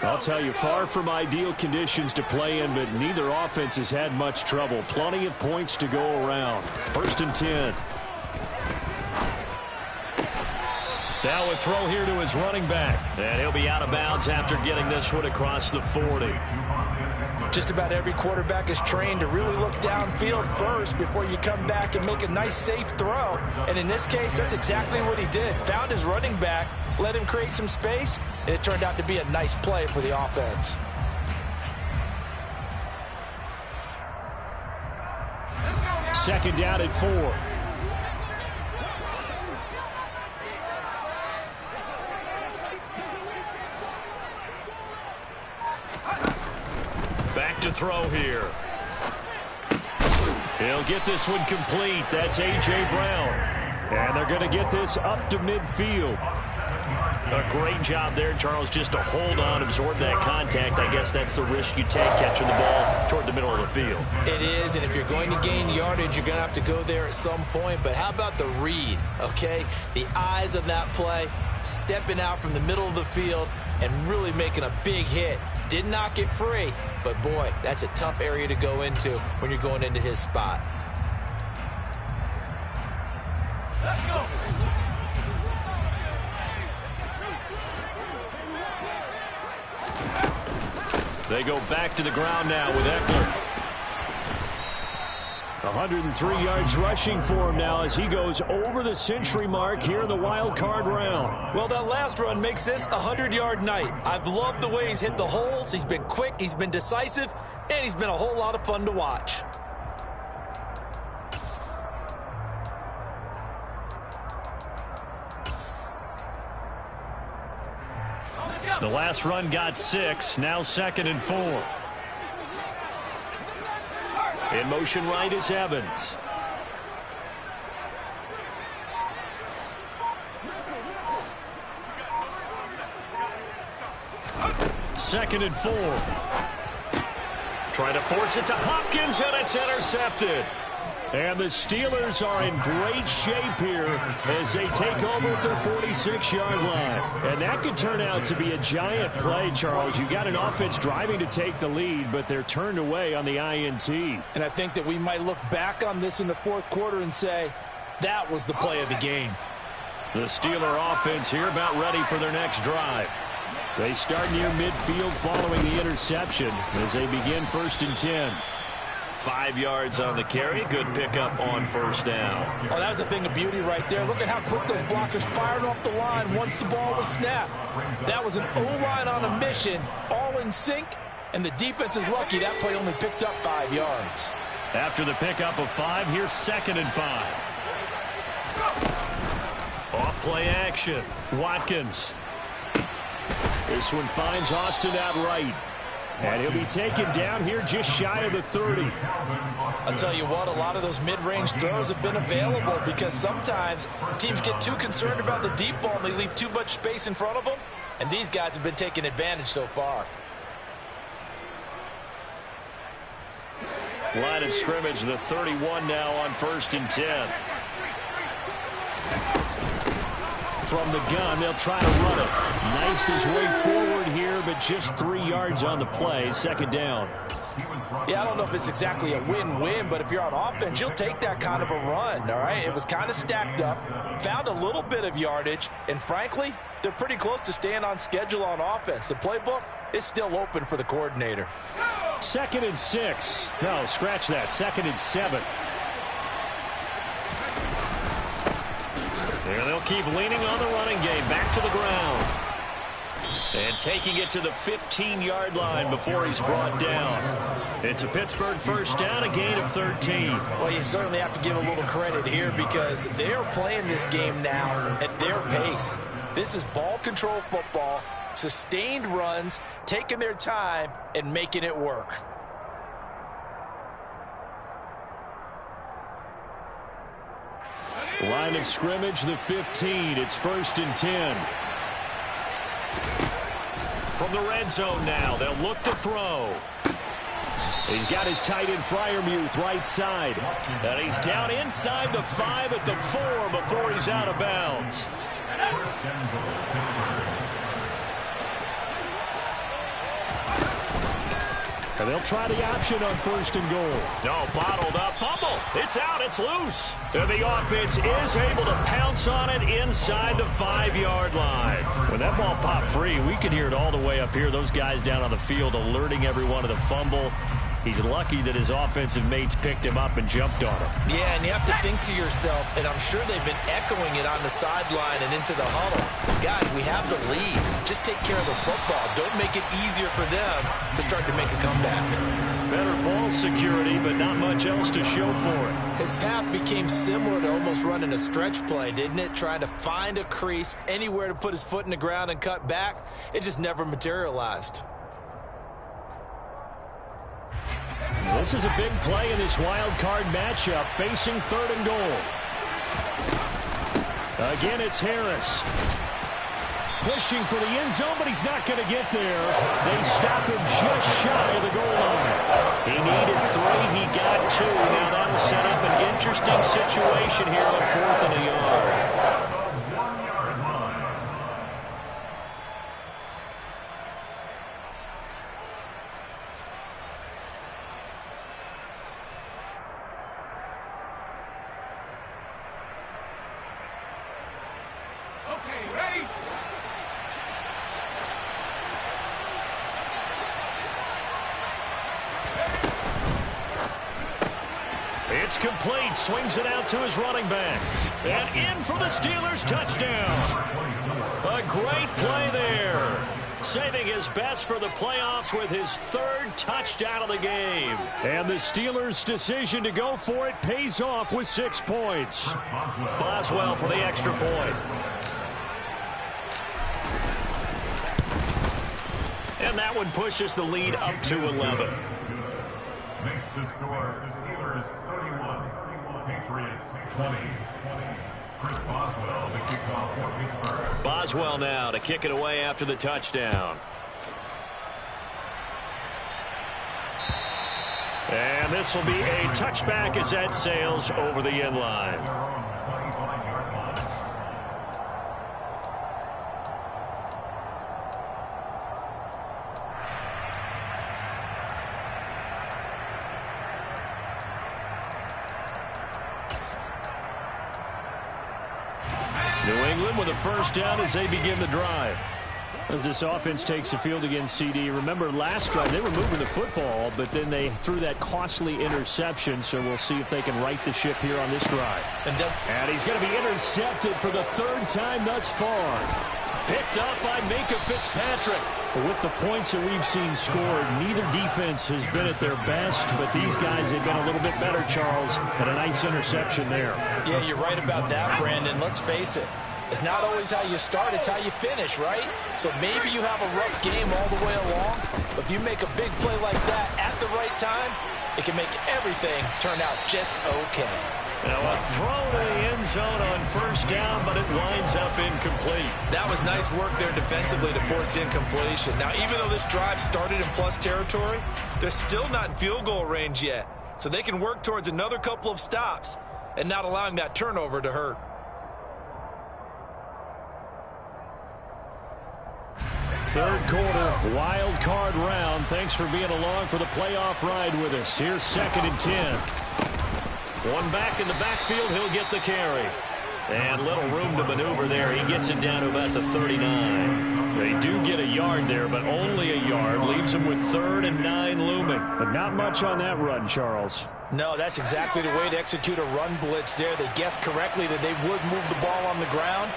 I'll tell you, far from ideal conditions to play in, but neither offense has had much trouble. Plenty of points to go around. 1st and 10. Now a throw here to his running back. And he'll be out of bounds after getting this one across the 40. Just about every quarterback is trained to really look downfield first before you come back and make a nice, safe throw. And in this case, that's exactly what he did. Found his running back, let him create some space, and it turned out to be a nice play for the offense. Second down at 4. Back to throw here. He'll get this one complete. That's A.J. Brown. And they're going to get this up to midfield. A great job there, Charles, just to hold on, absorb that contact. I guess that's the risk you take catching the ball toward the middle of the field. It is, and if you're going to gain yardage, you're going to have to go there at some point. But how about the read, okay? The eyes of that play, stepping out from the middle of the field and really making a big hit. Did not get free, but boy, that's a tough area to go into when you're going into his spot. Let's go. They go back to the ground now with Eckler. 103 yards rushing for him now as he goes over the century mark here in the wild card round. Well, that last run makes this a 100-yard night. I've loved the way he's hit the holes. He's been quick, he's been decisive, and he's been a whole lot of fun to watch. The last run got 6, now 2nd and 4. In motion right is Evans. Second and 4. Trying to force it to Hopkins, and it's intercepted. And the Steelers are in great shape here as they take over at their 46-yard line. And that could turn out to be a giant play, Charles. You've got an offense driving to take the lead, but they're turned away on the INT. And I think that we might look back on this in the fourth quarter and say, that was the play of the game. The Steeler offense here about ready for their next drive. They start near midfield following the interception as they begin 1st and 10. 5 yards on the carry. Good pickup on first down. Oh, that was a thing of beauty right there. Look at how quick those blockers fired off the line once the ball was snapped. That was an O-line on a mission, all in sync, and the defense is lucky that play only picked up 5 yards. After the pickup of 5, here's 2nd and 5. Off play action. Watkins. This one finds Austin out right. And he'll be taken down here just shy of the 30. I'll tell you what, a lot of those mid-range throws have been available because sometimes teams get too concerned about the deep ball and they leave too much space in front of them. And these guys have been taking advantage so far. Line of scrimmage, the 31 now on 1st and 10. From the gun, they'll try to run it. Knifes his way forward here, but just 3 yards on the play. 2nd down. Yeah, I don't know if it's exactly a win-win, but if you're on offense, you'll take that kind of a run, all right? It was kind of stacked up, found a little bit of yardage, and frankly, they're pretty close to staying on schedule on offense. The playbook is still open for the coordinator. 2nd and 6. No, scratch that. 2nd and 7. There they'll keep leaning on the running game. Back to the ground. And taking it to the 15-yard line before he's brought down. It's a Pittsburgh first down, a gain of 13. Well, you certainly have to give a little credit here because they're playing this game now at their pace. This is ball control football, sustained runs, taking their time, and making it work. Line of scrimmage, the 15. It's 1st and 10. From the red zone now, they'll look to throw. He's got his tight end Freiermuth right side. And he's down inside the 5 at the 4 before he's out of bounds. And they'll try the option on 1st and goal. No, bottled up. Fumble. It's out. It's loose. And the offense is able to pounce on it inside the 5-yard line. When that ball popped free, we could hear it all the way up here. Those guys down on the field alerting everyone of the fumble. He's lucky that his offensive mates picked him up and jumped on him. Yeah, and you have to think to yourself, and I'm sure they've been echoing it on the sideline and into the huddle. Guys, we have the lead. Just take care of the football. Don't make it easier for them to start to make a comeback. Better ball security, but not much else to show for it. His path became similar to almost running a stretch play, didn't it? Trying to find a crease, anywhere to put his foot in the ground and cut back. It just never materialized. This is a big play in this wild card matchup, facing 3rd and goal. Again, it's Harris. Pushing for the end zone, but he's not going to get there. They stop him just shy of the goal line. He needed 3. He got 2. Now that'll set up an interesting situation here on 4th and a yard. It's complete. Swings it out to his running back. And in for the Steelers touchdown. A great play there. Saving his best for the playoffs with his 3rd touchdown of the game. And the Steelers' decision to go for it pays off with 6 points. Boswell for the extra point. And that one pushes the lead up to 11. Makes the score the Steelers 31, Patriots 20. Chris Boswell to kick off for Pittsburgh. Boswell now to kick it away after the touchdown. And this will be a touchback as that sails over the end line. New England with a first down as they begin the drive. As this offense takes the field against CD, remember last drive they were moving the football, but then they threw that costly interception, so we'll see if they can right the ship here on this drive. And he's going to be intercepted for the 3rd time thus far. Picked up by Minka Fitzpatrick. With the points that we've seen scored, neither defense has been at their best, but these guys have been a little bit better, Charles, and a nice interception there. Yeah, you're right about that, Brandon. Let's face it. It's not always how you start, it's how you finish, right? So maybe you have a rough game all the way along, but if you make a big play like that at the right time, it can make everything turn out just okay. Now a throw to the end zone on first down, but it winds up incomplete. That was nice work there defensively to force the incompletion. Now, even though this drive started in plus territory, they're still not in field goal range yet. So they can work towards another couple of stops and not allowing that turnover to hurt. Third quarter, wild card round. Thanks for being along for the playoff ride with us. Here's 2nd and 10. One back in the backfield, he'll get the carry. And little room to maneuver there. He gets it down to about the 39. They do get a yard there, but only a yard. Leaves him with 3rd and 9 looming. But not much on that run, Charles. No, that's exactly the way to execute a run blitz there. They guessed correctly that they would move the ball on the ground,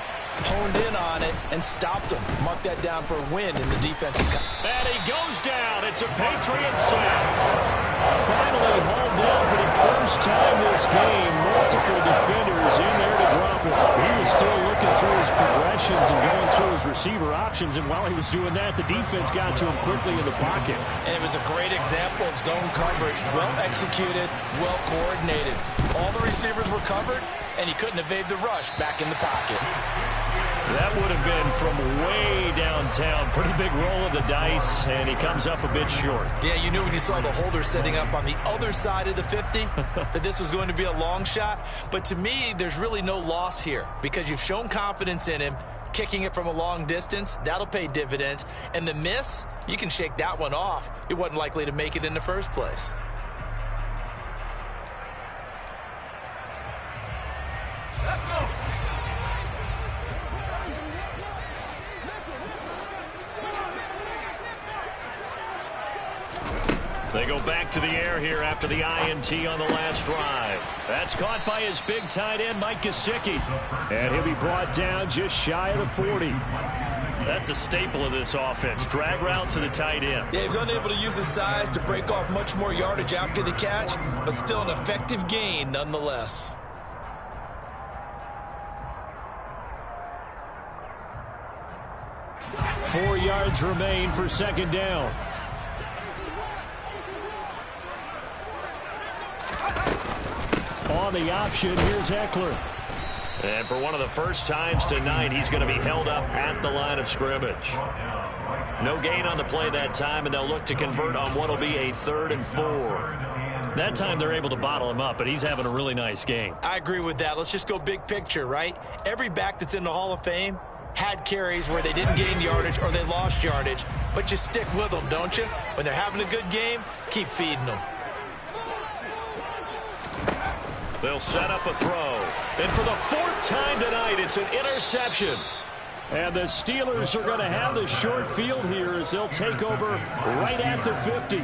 honed in on it, and stopped them. Mark that down for a win in the defense's. And he goes down. It's a Patriots sack. Finally hauled down for the first time this game. Multiple defenders in there to drop it. He was still looking through his progressions and going through his receiver options, and while he was doing that, the defense got to him quickly in the pocket. And it was a great example of zone coverage. Well executed, well coordinated. All the receivers were covered, and he couldn't evade the rush back in the pocket. That would have been from way downtown. Pretty big roll of the dice, and he comes up a bit short. Yeah, you knew when you saw the holder setting up on the other side of the 50 that this was going to be a long shot. But to me, there's really no loss here because you've shown confidence in him. Kicking it from a long distance, that'll pay dividends. And the miss, you can shake that one off. He wasn't likely to make it in the first place. Let's go. They go back to the air here after the INT on the last drive. That's caught by his big tight end, Mike Gesicki. And he'll be brought down just shy of the 40. That's a staple of this offense. Drag route to the tight end. Yeah, he was unable to use his size to break off much more yardage after the catch, but still an effective gain nonetheless. Four yards remain for second down. On the option, here's Eckler. And for one of the first times tonight, he's going to be held up at the line of scrimmage. No gain on the play that time, and they'll look to convert on what will be a 3rd and 4. That time they're able to bottle him up, but he's having a really nice game. I agree with that. Let's just go big picture, right? Every back that's in the Hall of Fame had carries where they didn't gain yardage or they lost yardage, but you stick with them, don't you? When they're having a good game, keep feeding them. They'll set up a throw. And for the 4th time tonight, it's an interception. And the Steelers are going to have the short field here as they'll take over right at the 50.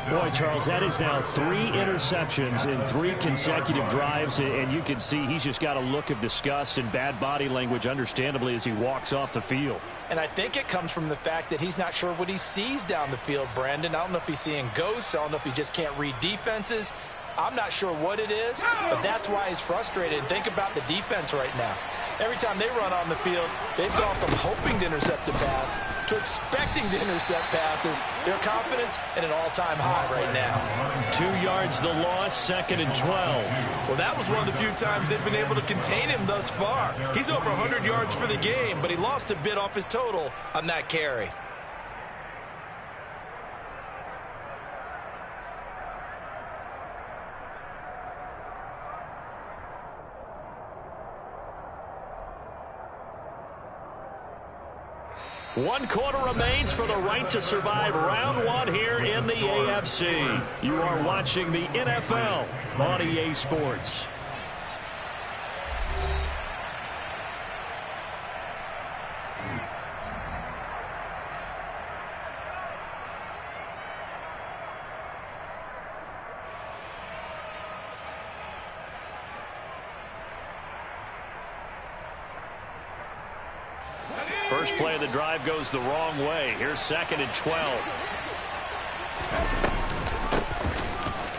Boy, Charles, that is now 3 interceptions in 3 consecutive drives, and you can see he's just got a look of disgust and bad body language, understandably, as he walks off the field. And I think it comes from the fact that he's not sure what he sees down the field, Brandon. I don't know if he's seeing ghosts. I don't know if he just can't read defenses. I'm not sure what it is, but that's why he's frustrated. Think about the defense right now. Every time they run on the field, they've gone from hoping to intercept a pass to expecting to intercept passes. Their confidence at an all-time high right now. 2 yards the loss, 2nd and 12. Well, that was one of the few times they've been able to contain him thus far. He's over 100 yards for the game, but he lost a bit off his total on that carry. One quarter remains for the right to survive round 1 here in the AFC. You are watching the NFL on EA Sports. First play of the drive goes the wrong way. Here's 2nd and 12.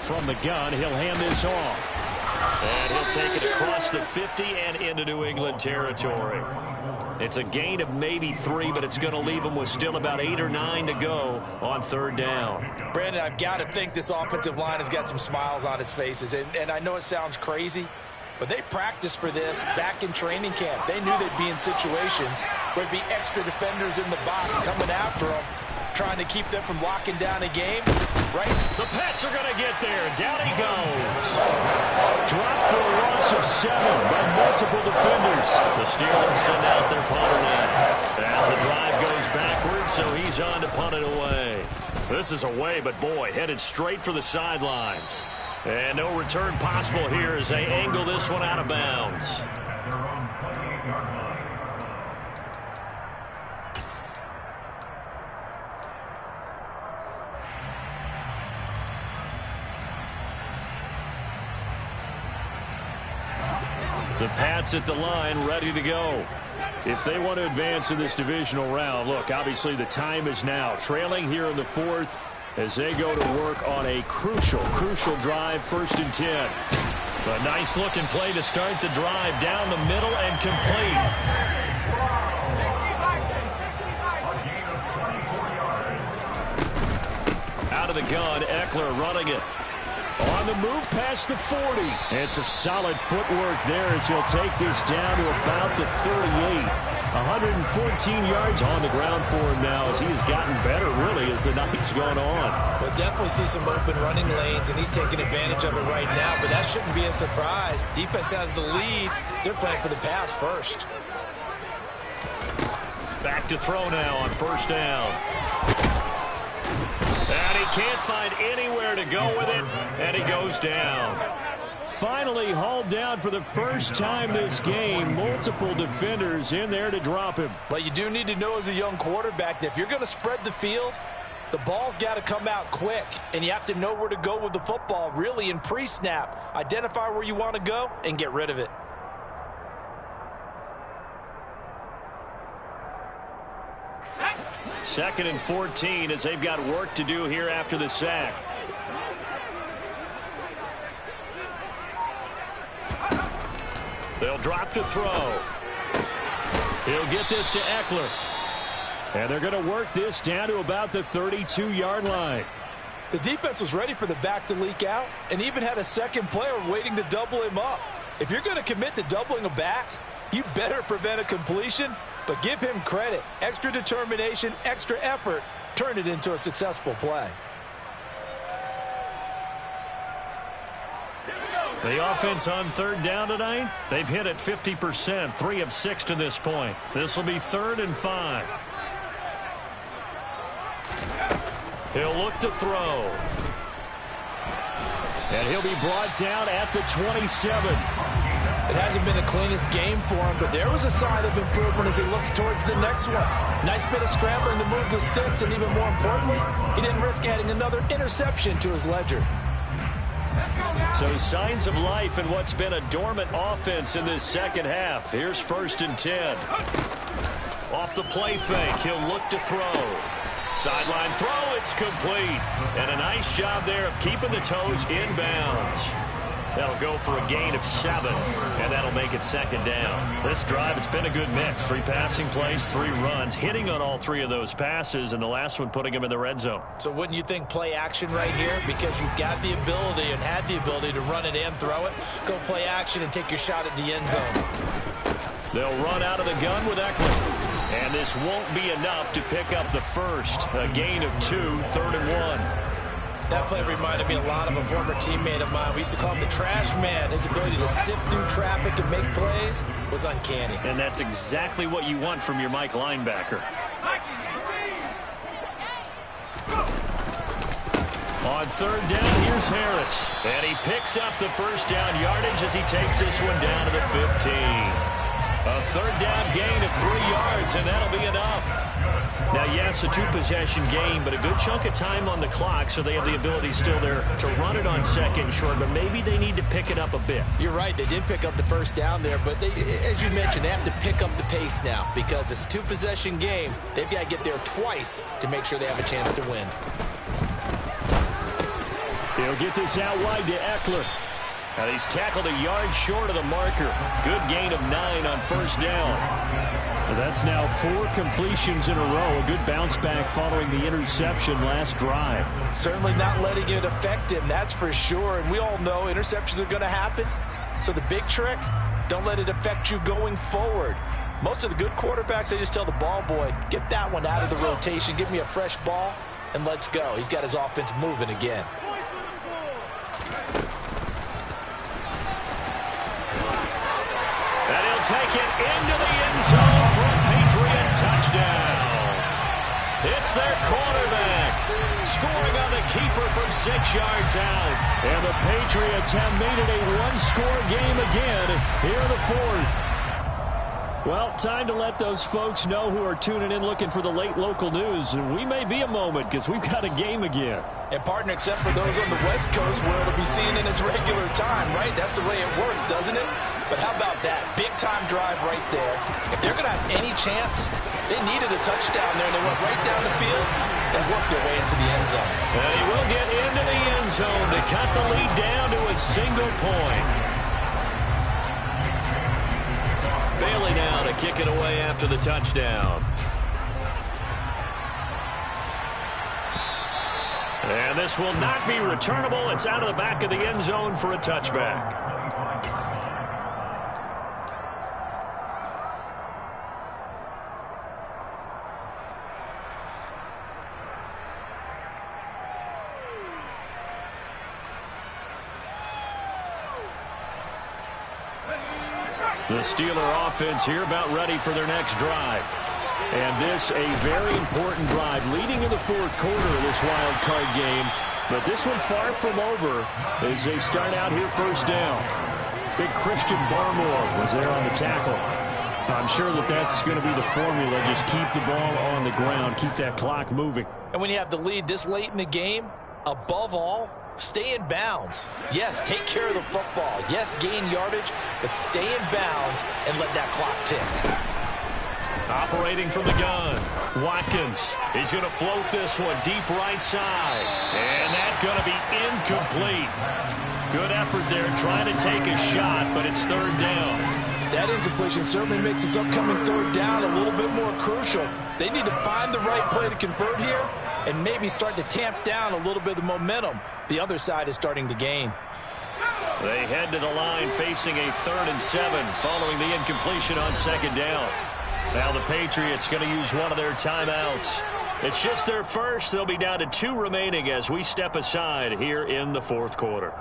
From the gun, he'll hand this off. And he'll take it across the 50 and into New England territory. It's a gain of maybe 3, but it's going to leave them with still about 8 or 9 to go on 3rd down. Brandon, I've got to think this offensive line has got some smiles on its faces. And I know it sounds crazy, but they practiced for this back in training camp. They knew they'd be in situations where there'd be extra defenders in the box coming after them, trying to keep them from locking down a game. Right? The Pats are going to get there. Down he goes. Dropped for a loss of 7 by multiple defenders. The Steelers send out their punter now. As the drive goes backwards, so he's on to punt it away. This is away, but boy, headed straight for the sidelines. And no return possible here as they angle this one out of bounds. The Pats at the line, ready to go. If they want to advance in this divisional round, look, obviously the time is now. Trailing here in the 4th as they go to work on a crucial drive, 1st and 10. A nice-looking play to start the drive down the middle and complete. Out of the gun, Eckler running it. On the move past the 40. And some solid footwork there as he'll take this down to about the 38. 114 yards on the ground for him now as he has gotten better, really, as the night's gone on. We'll definitely see some open running lanes, and he's taking advantage of it right now, but that shouldn't be a surprise. Defense has the lead. They're playing for the pass first. Back to throw now on 1st down. And he can't find anywhere to go with it, and he goes down. Finally hauled down for the first time this game. Multiple defenders in there to drop him. But you do need to know as a young quarterback that if you're going to spread the field, the ball's got to come out quick, and you have to know where to go with the football, really, in pre-snap. Identify where you want to go and get rid of it. Second and 14 as they've got work to do here after the sack. They'll drop to throw. He'll get this to Eckler. And they're going to work this down to about the 32-yard line. The defense was ready for the back to leak out and even had a second player waiting to double him up. If you're going to commit to doubling a back, you better prevent a completion, but give him credit. Extra determination, extra effort, turned it into a successful play. The offense on third down tonight, they've hit it 50%, 3 of 6 to this point. This will be 3rd and 5. He'll look to throw. And he'll be brought down at the 27. It hasn't been the cleanest game for him, but there was a sign of improvement as he looks towards the next one. Nice bit of scrambling to move the sticks, and even more importantly, he didn't risk adding another interception to his ledger. So signs of life in what's been a dormant offense in this second half. Here's 1st and 10. Off the play fake, he'll look to throw. Sideline throw, it's complete. And a nice job there of keeping the toes inbounds. That'll go for a gain of 7, and that'll make it 2nd down. This drive, it's been a good mix. 3 passing plays, 3 runs, hitting on all 3 of those passes, and the last one putting him in the red zone. So wouldn't you think play action right here? Because you've got the ability and had the ability to run it and throw it. Go play action and take your shot at the end zone. They'll run out of the gun with Eckler. And this won't be enough to pick up the first. A gain of 2, 3rd and 1. That play reminded me a lot of a former teammate of mine. We used to call him the trash man. His ability to sift through traffic and make plays was uncanny. And that's exactly what you want from your Mike linebacker. On 3rd down, here's Harris. And he picks up the first down yardage as he takes this one down to the 15. A 3rd down gain of 3 yards, and that'll be enough. Now, yes, a 2-possession game, but a good chunk of time on the clock, so they have the ability still there to run it on 2nd and short, but maybe they need to pick it up a bit. You're right. They did pick up the first down there, but they, as you mentioned, they have to pick up the pace now because it's a 2-possession game. They've got to get there twice to make sure they have a chance to win. He'll get this out wide to Eckler. And he's tackled a yard short of the marker. Good gain of 9 on 1st down. Well, that's now 4 completions in a row. A good bounce back following the interception last drive. Certainly not letting it affect him, that's for sure. And we all know interceptions are going to happen. So the big trick, don't let it affect you going forward. Most of the good quarterbacks, they just tell the ball boy, get that one out of the rotation, give me a fresh ball, and let's go. He's got his offense moving again. Take it into the end zone for a Patriot touchdown. It's their quarterback scoring on the keeper from 6 yards out. And the Patriots have made it a 1-score game again here in the 4th. Well, time to let those folks know who are tuning in looking for the late local news. And we may be a moment because we've got a game again. And partner, except for those on the West Coast where it'll be seen in its regular time, right? That's the way it works, doesn't it? But how about that? Big-time drive right there. If they're going to have any chance, they needed a touchdown there. They went right down the field and worked their way into the end zone. And he will get into the end zone to cut the lead down to a single point. Bailey now to kick it away after the touchdown. And this will not be returnable. It's out of the back of the end zone for a touchback. The Steeler offense here about ready for their next drive. And this a very important drive leading in the 4th quarter of this wild card game. But this one far from over as they start out here 1st down. Big Christian Barmore was there on the tackle. I'm sure that that's going to be the formula. Just keep the ball on the ground. Keep that clock moving. And when you have the lead this late in the game, above all, stay in bounds. Yes, take care of the football. Yes, gain yardage, but stay in bounds and let that clock tick. Operating from the gun, Watkins. He's going to float this one deep right side. And that's going to be incomplete. Good effort there trying to take a shot, but it's 3rd down. That incompletion certainly makes this upcoming 3rd down a little bit more crucial. They need to find the right play to convert here and maybe start to tamp down a little bit of momentum the other side is starting to gain. They head to the line facing a 3rd and 7 following the incompletion on 2nd down. Now the Patriots going to use one of their timeouts. It's just their first. They'll be down to 2 remaining as we step aside here in the 4th quarter.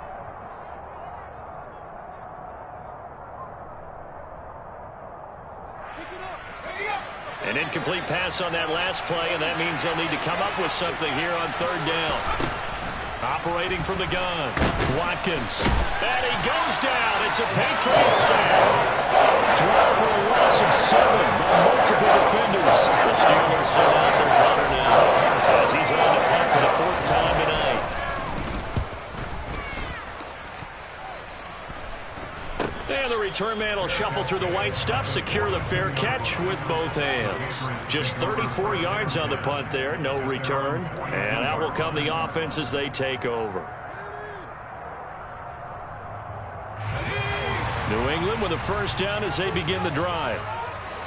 An incomplete pass on that last play, and that means they'll need to come up with something here on 3rd down. Operating from the gun, Watkins. And he goes down. It's a Patriots sack. Drop for a loss of 7 by multiple defenders. The Steelers send out their punter now as he's on to punt for the 4th time tonight. And the return man will shuffle through the white stuff, secure the fair catch with both hands. Just 34 yards on the punt there, no return. And out will come the offense as they take over. New England with a 1st down as they begin the drive.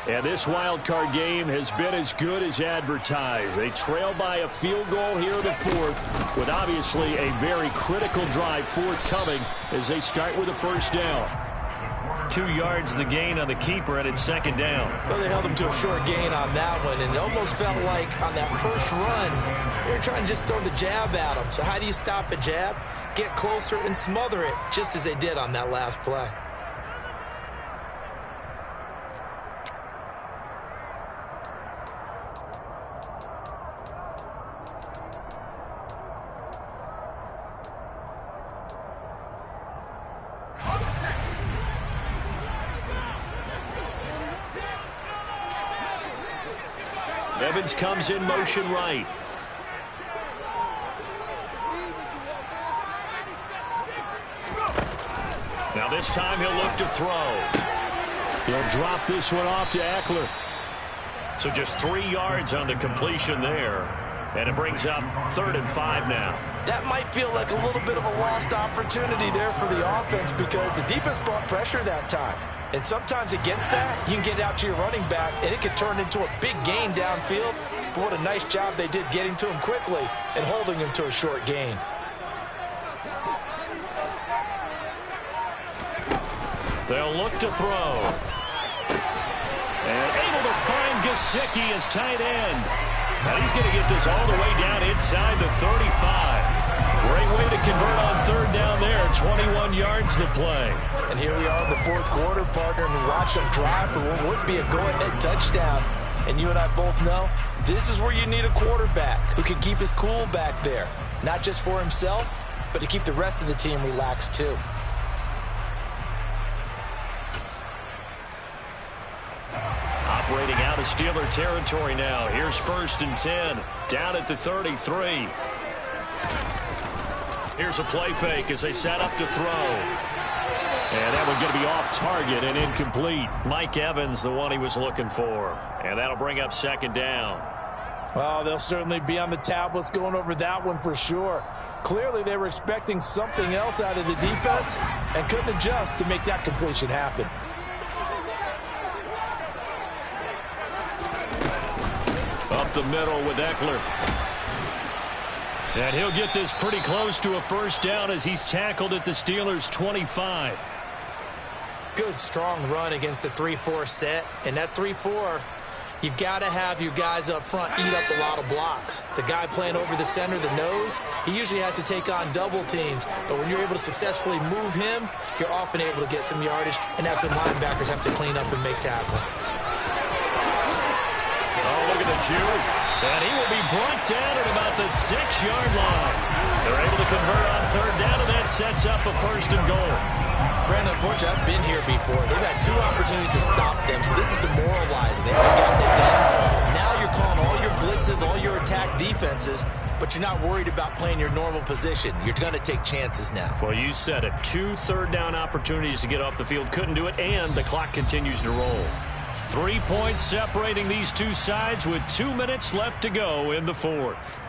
And this wild card game has been as good as advertised. They trail by a field goal here in the 4th with obviously a very critical drive forthcoming as they start with a 1st down. 2 yards the gain on the keeper, and it's 2nd down. Well, they held him to a short gain on that one, and it almost felt like on that first run, they were trying to just throw the jab at him. So how do you stop a jab? Get closer and smother it, just as they did on that last play. Evans comes in motion right. Now this time he'll look to throw. He'll drop this one off to Eckler. So just 3 yards on the completion there. And it brings up 3rd and 5 now. That might feel like a little bit of a lost opportunity there for the offense because the defense brought pressure that time. And sometimes against that, you can get out to your running back, and it can turn into a big gain downfield. But what a nice job they did getting to him quickly and holding him to a short gain. They'll look to throw. And able to find Gesicki as tight end. And he's going to get this all the way down inside the 35. Great way to convert on 3rd down there. 21 yards to play. And here we are in the 4th quarter, partner, and we watch them drive for what would be a go-ahead touchdown. And you and I both know this is where you need a quarterback who can keep his cool back there. Not just for himself, but to keep the rest of the team relaxed too. Operating out of Steeler territory now. Here's 1st and 10. Down at the 33. Here's a play fake as they set up to throw. And that one's going to be off target and incomplete. Mike Evans, the one he was looking for. And that'll bring up 2nd down. Well, they'll certainly be on the tablets going over that one for sure. Clearly, they were expecting something else out of the defense and couldn't adjust to make that completion happen. Up the middle with Eckler. And he'll get this pretty close to a 1st down as he's tackled at the Steelers' 25. Good, strong run against the 3-4 set. And that 3-4, you've got to have your guys up front eat up a lot of blocks. The guy playing over the center, the nose, he usually has to take on double teams. But when you're able to successfully move him, you're often able to get some yardage. And that's when linebackers have to clean up and make tackles. Oh, look at the juke. And he will be brought down at about the 6-yard line. They're able to convert on 3rd down, and that sets up a 1st and goal. Brandon, unfortunately, I've been here before. They've had 2 opportunities to stop them, so this is demoralizing. They haven't gotten it done. Now you're calling all your blitzes, all your attack defenses, but you're not worried about playing your normal position. You're going to take chances now. Well, you said it. 2 third-down opportunities to get off the field. Couldn't do it, and the clock continues to roll. 3 points separating these two sides with 2 minutes left to go in the 4th.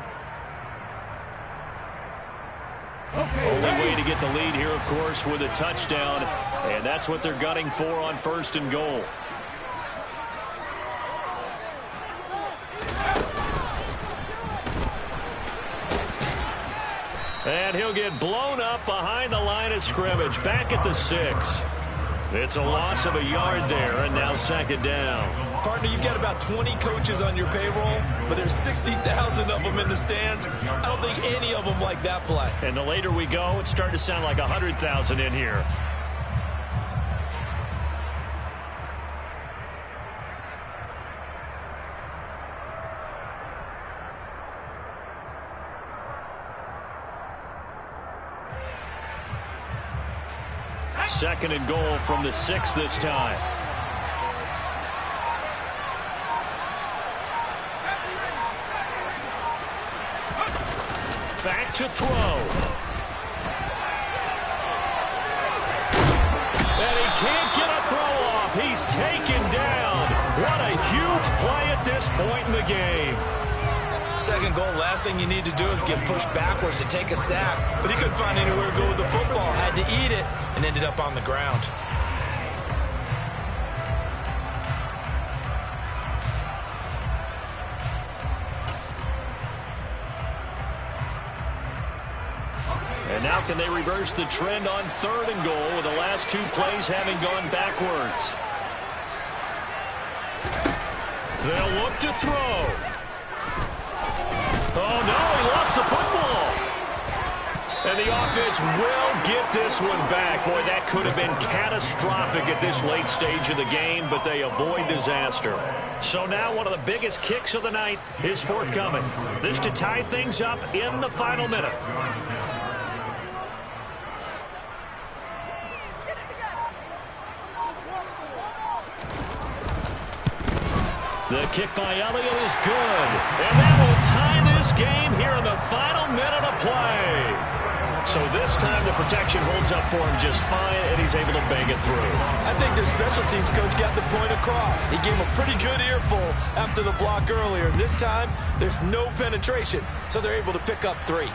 Only way to get the lead here, of course, with a touchdown, and that's what they're gunning for on 1st and goal. And he'll get blown up behind the line of scrimmage. Back at the 6. It's a loss of a yard there, and now second down. Partner, you've got about 20 coaches on your payroll, but there's 60,000 of them in the stands. I don't think any of them like that play. And the later we go, it's starting to sound like 100,000 in here. Second and goal from the 6 this time. Back to throw. And he can't get a throw off. He's taken down. What a huge play at this point in the game. Second goal, last thing you need to do is get pushed backwards to take a sack. But he couldn't find anywhere to go with the football. Had to eat it and ended up on the ground. And now can they reverse the trend on third and goal with the last 2 plays having gone backwards? They'll look to throw. Oh, no, he lost the football. And the offense will get this one back. Boy, that could have been catastrophic at this late stage of the game, but they avoid disaster. So now one of the biggest kicks of the night is forthcoming. This to tie things up in the final minute. The kick by Elliott is good. And that will tie this game here in the final minute of play. So this time the protection holds up for him just fine, and he's able to bang it through. I think their special teams coach got the point across. He gave him a pretty good earful after the block earlier. This time, there's no penetration, so they're able to pick up 3.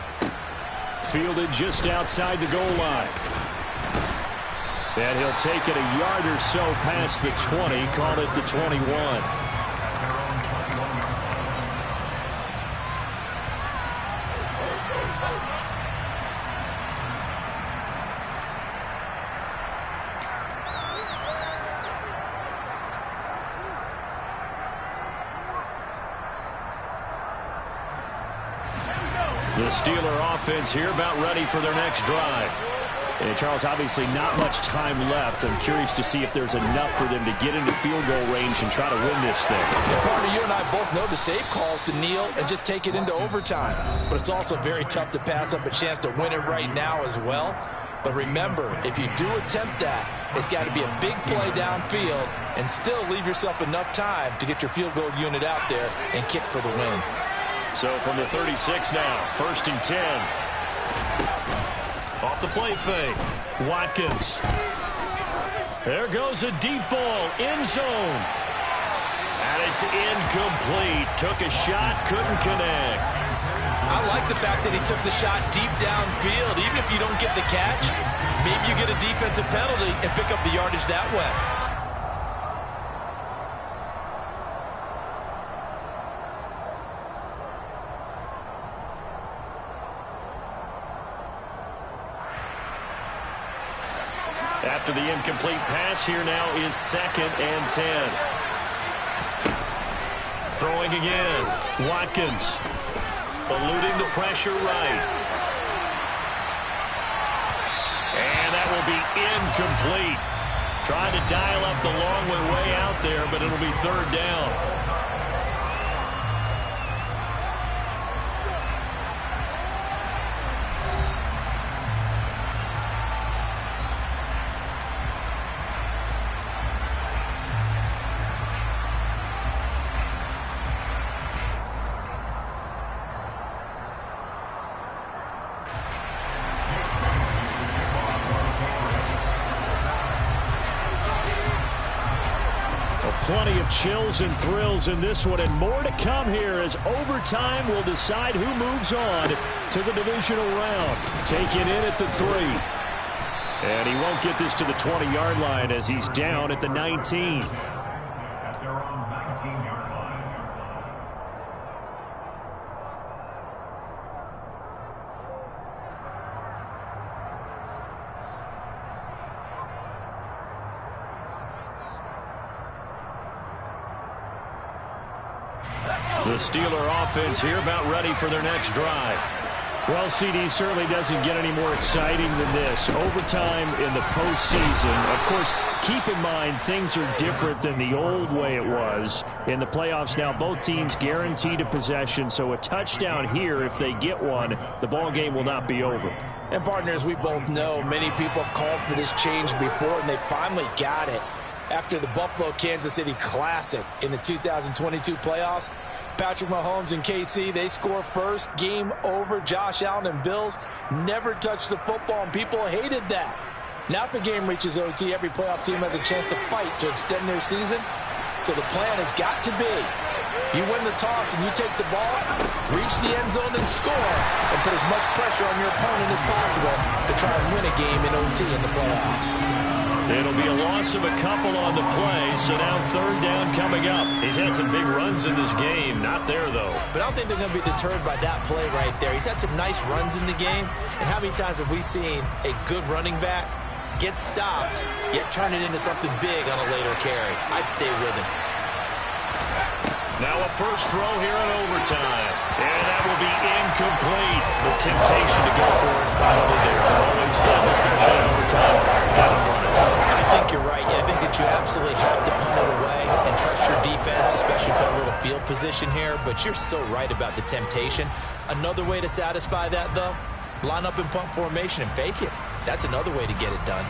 Fielded just outside the goal line. And he'll take it a yard or so past the 20, call it the 21. The Steeler offense here about ready for their next drive. And Charles, obviously not much time left. I'm curious to see if there's enough for them to get into field goal range and try to win this thing. Yeah, partner, you and I both know the safe calls to kneel and just take it into overtime. But it's also very tough to pass up a chance to win it right now as well. But remember, if you do attempt that, it's got to be a big play downfield and still leave yourself enough time to get your field goal unit out there and kick for the win. So from the 36 now, 1st and 10. Off the play fake. Watkins. There goes a deep ball. End zone. And it's incomplete. Took a shot, couldn't connect. I like the fact that he took the shot deep downfield. Even if you don't get the catch, maybe you get a defensive penalty and pick up the yardage that way. After the incomplete pass, here now is 2nd and 10. Throwing again. Watkins. Eluding the pressure right. And that will be incomplete. Trying to dial up the long way out there, but it'll be 3rd down. Plenty of chills and thrills in this one, and more to come here as overtime will decide who moves on to the divisional round. Taken in at the 3. And he won't get this to the 20-yard line as he's down at the 19. At their own 19-yard line. The Steeler offense here about ready for their next drive. Well, CD certainly doesn't get any more exciting than this. Overtime in the postseason. Of course, keep in mind things are different than the old way it was. In the playoffs now, both teams guaranteed a possession, so a touchdown here, if they get one, the ball game will not be over. And partners, we both know many people called for this change before, and they finally got it. After the Buffalo-Kansas City Classic in the 2022 playoffs, Patrick Mahomes and KC, they score first. Game over. Josh Allen and Bills never touched the football, and people hated that. Now if the game reaches OT, every playoff team has a chance to fight to extend their season. So the plan has got to be, if you win the toss and you take the ball, reach the end zone and score, and put as much pressure on your opponent as possible to try and win a game in OT in the playoffs. It'll be a loss of a couple on the play, so now third down coming up. He's had some big runs in this game. Not there, though. But I don't think they're going to be deterred by that play right there. He's had some nice runs in the game. And how many times have we seen a good running back get stopped, yet turn it into something big on a later carry? I'd stay with him. Now a first throw here in overtime. And that will be incomplete. The temptation to go for it probably there. Always does, especially in overtime. Got to punt it. I think you're right. I think that you absolutely have to punt it away and trust your defense, especially put a little field position here. But you're so right about the temptation. Another way to satisfy that, though, line up in punt formation and fake it. That's another way to get it done.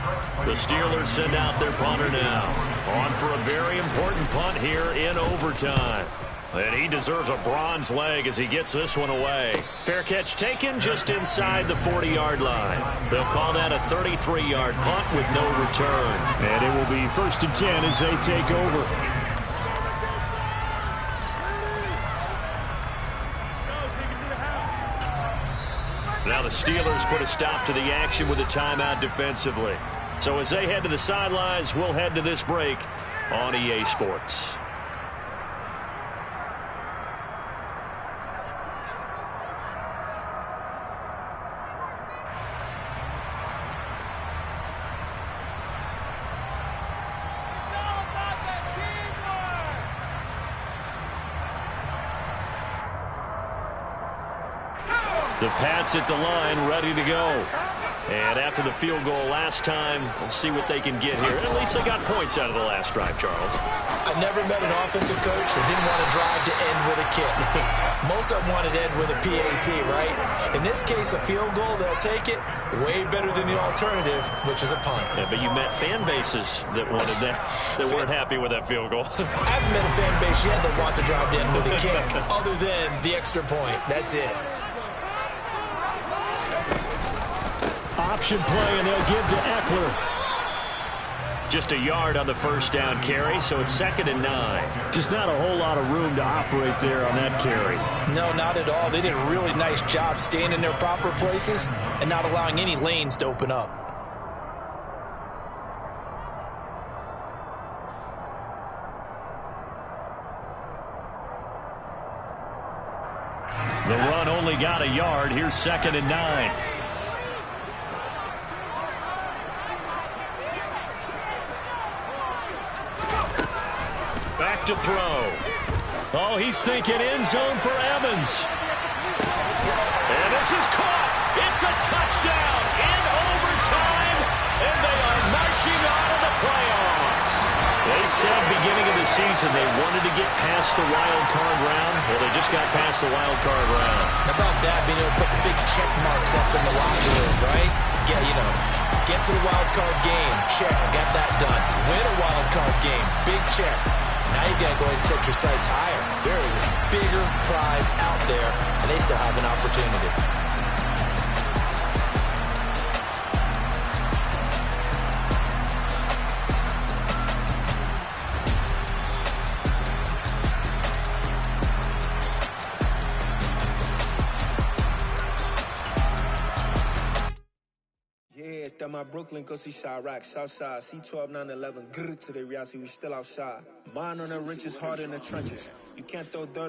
The Steelers send out their punter now. On for a very important punt here in overtime. And he deserves a bronze leg as he gets this one away. Fair catch taken just inside the 40-yard line. They'll call that a 33-yard punt with no return. And it will be 1st and 10 as they take over. Now the Steelers put a stop to the action with a timeout defensively. So as they head to the sidelines, we'll head to this break on EA Sports. The Pats at the line, ready to go. And after the field goal last time, we'll see what they can get here. At least they got points out of the last drive, Charles. I've never met an offensive coach that didn't want to drive to end with a kick. Most of them wanted to end with a PAT, right? In this case, a field goal, they'll take it. Way better than the alternative, which is a punt. Yeah, but you met fan bases that wanted that, that weren't happy with that field goal. I haven't met a fan base yet that wants to drive to end with a kick, other than the extra point. That's it. Option play, and they'll give to Eckler. Just a yard on the first down carry, so it's 2nd and 9. Just not a whole lot of room to operate there on that carry. No, not at all. They did a really nice job staying in their proper places and not allowing any lanes to open up. The run only got a yard. Here's 2nd and 9. Back to throw. Oh, he's thinking end zone for Evans. And this is caught. It's a touchdown in overtime, and they are marching on to the playoffs. They said beginning of the season they wanted to get past the wild card round. Well, they just got past the wild card round. How about that, being able to put the big check marks up in the locker room, right? Yeah, you know, get to the wild card game, check, got that done. Win a wild card game, big check. Now you got to go ahead and set your sights higher. There is a bigger prize out there, and they still have an opportunity. My Brooklyn, go see Chirac, Southside, C12, 911, grr to the Riasi, we still outside. Mine on the richest, heart in the trenches. You can't throw dirt.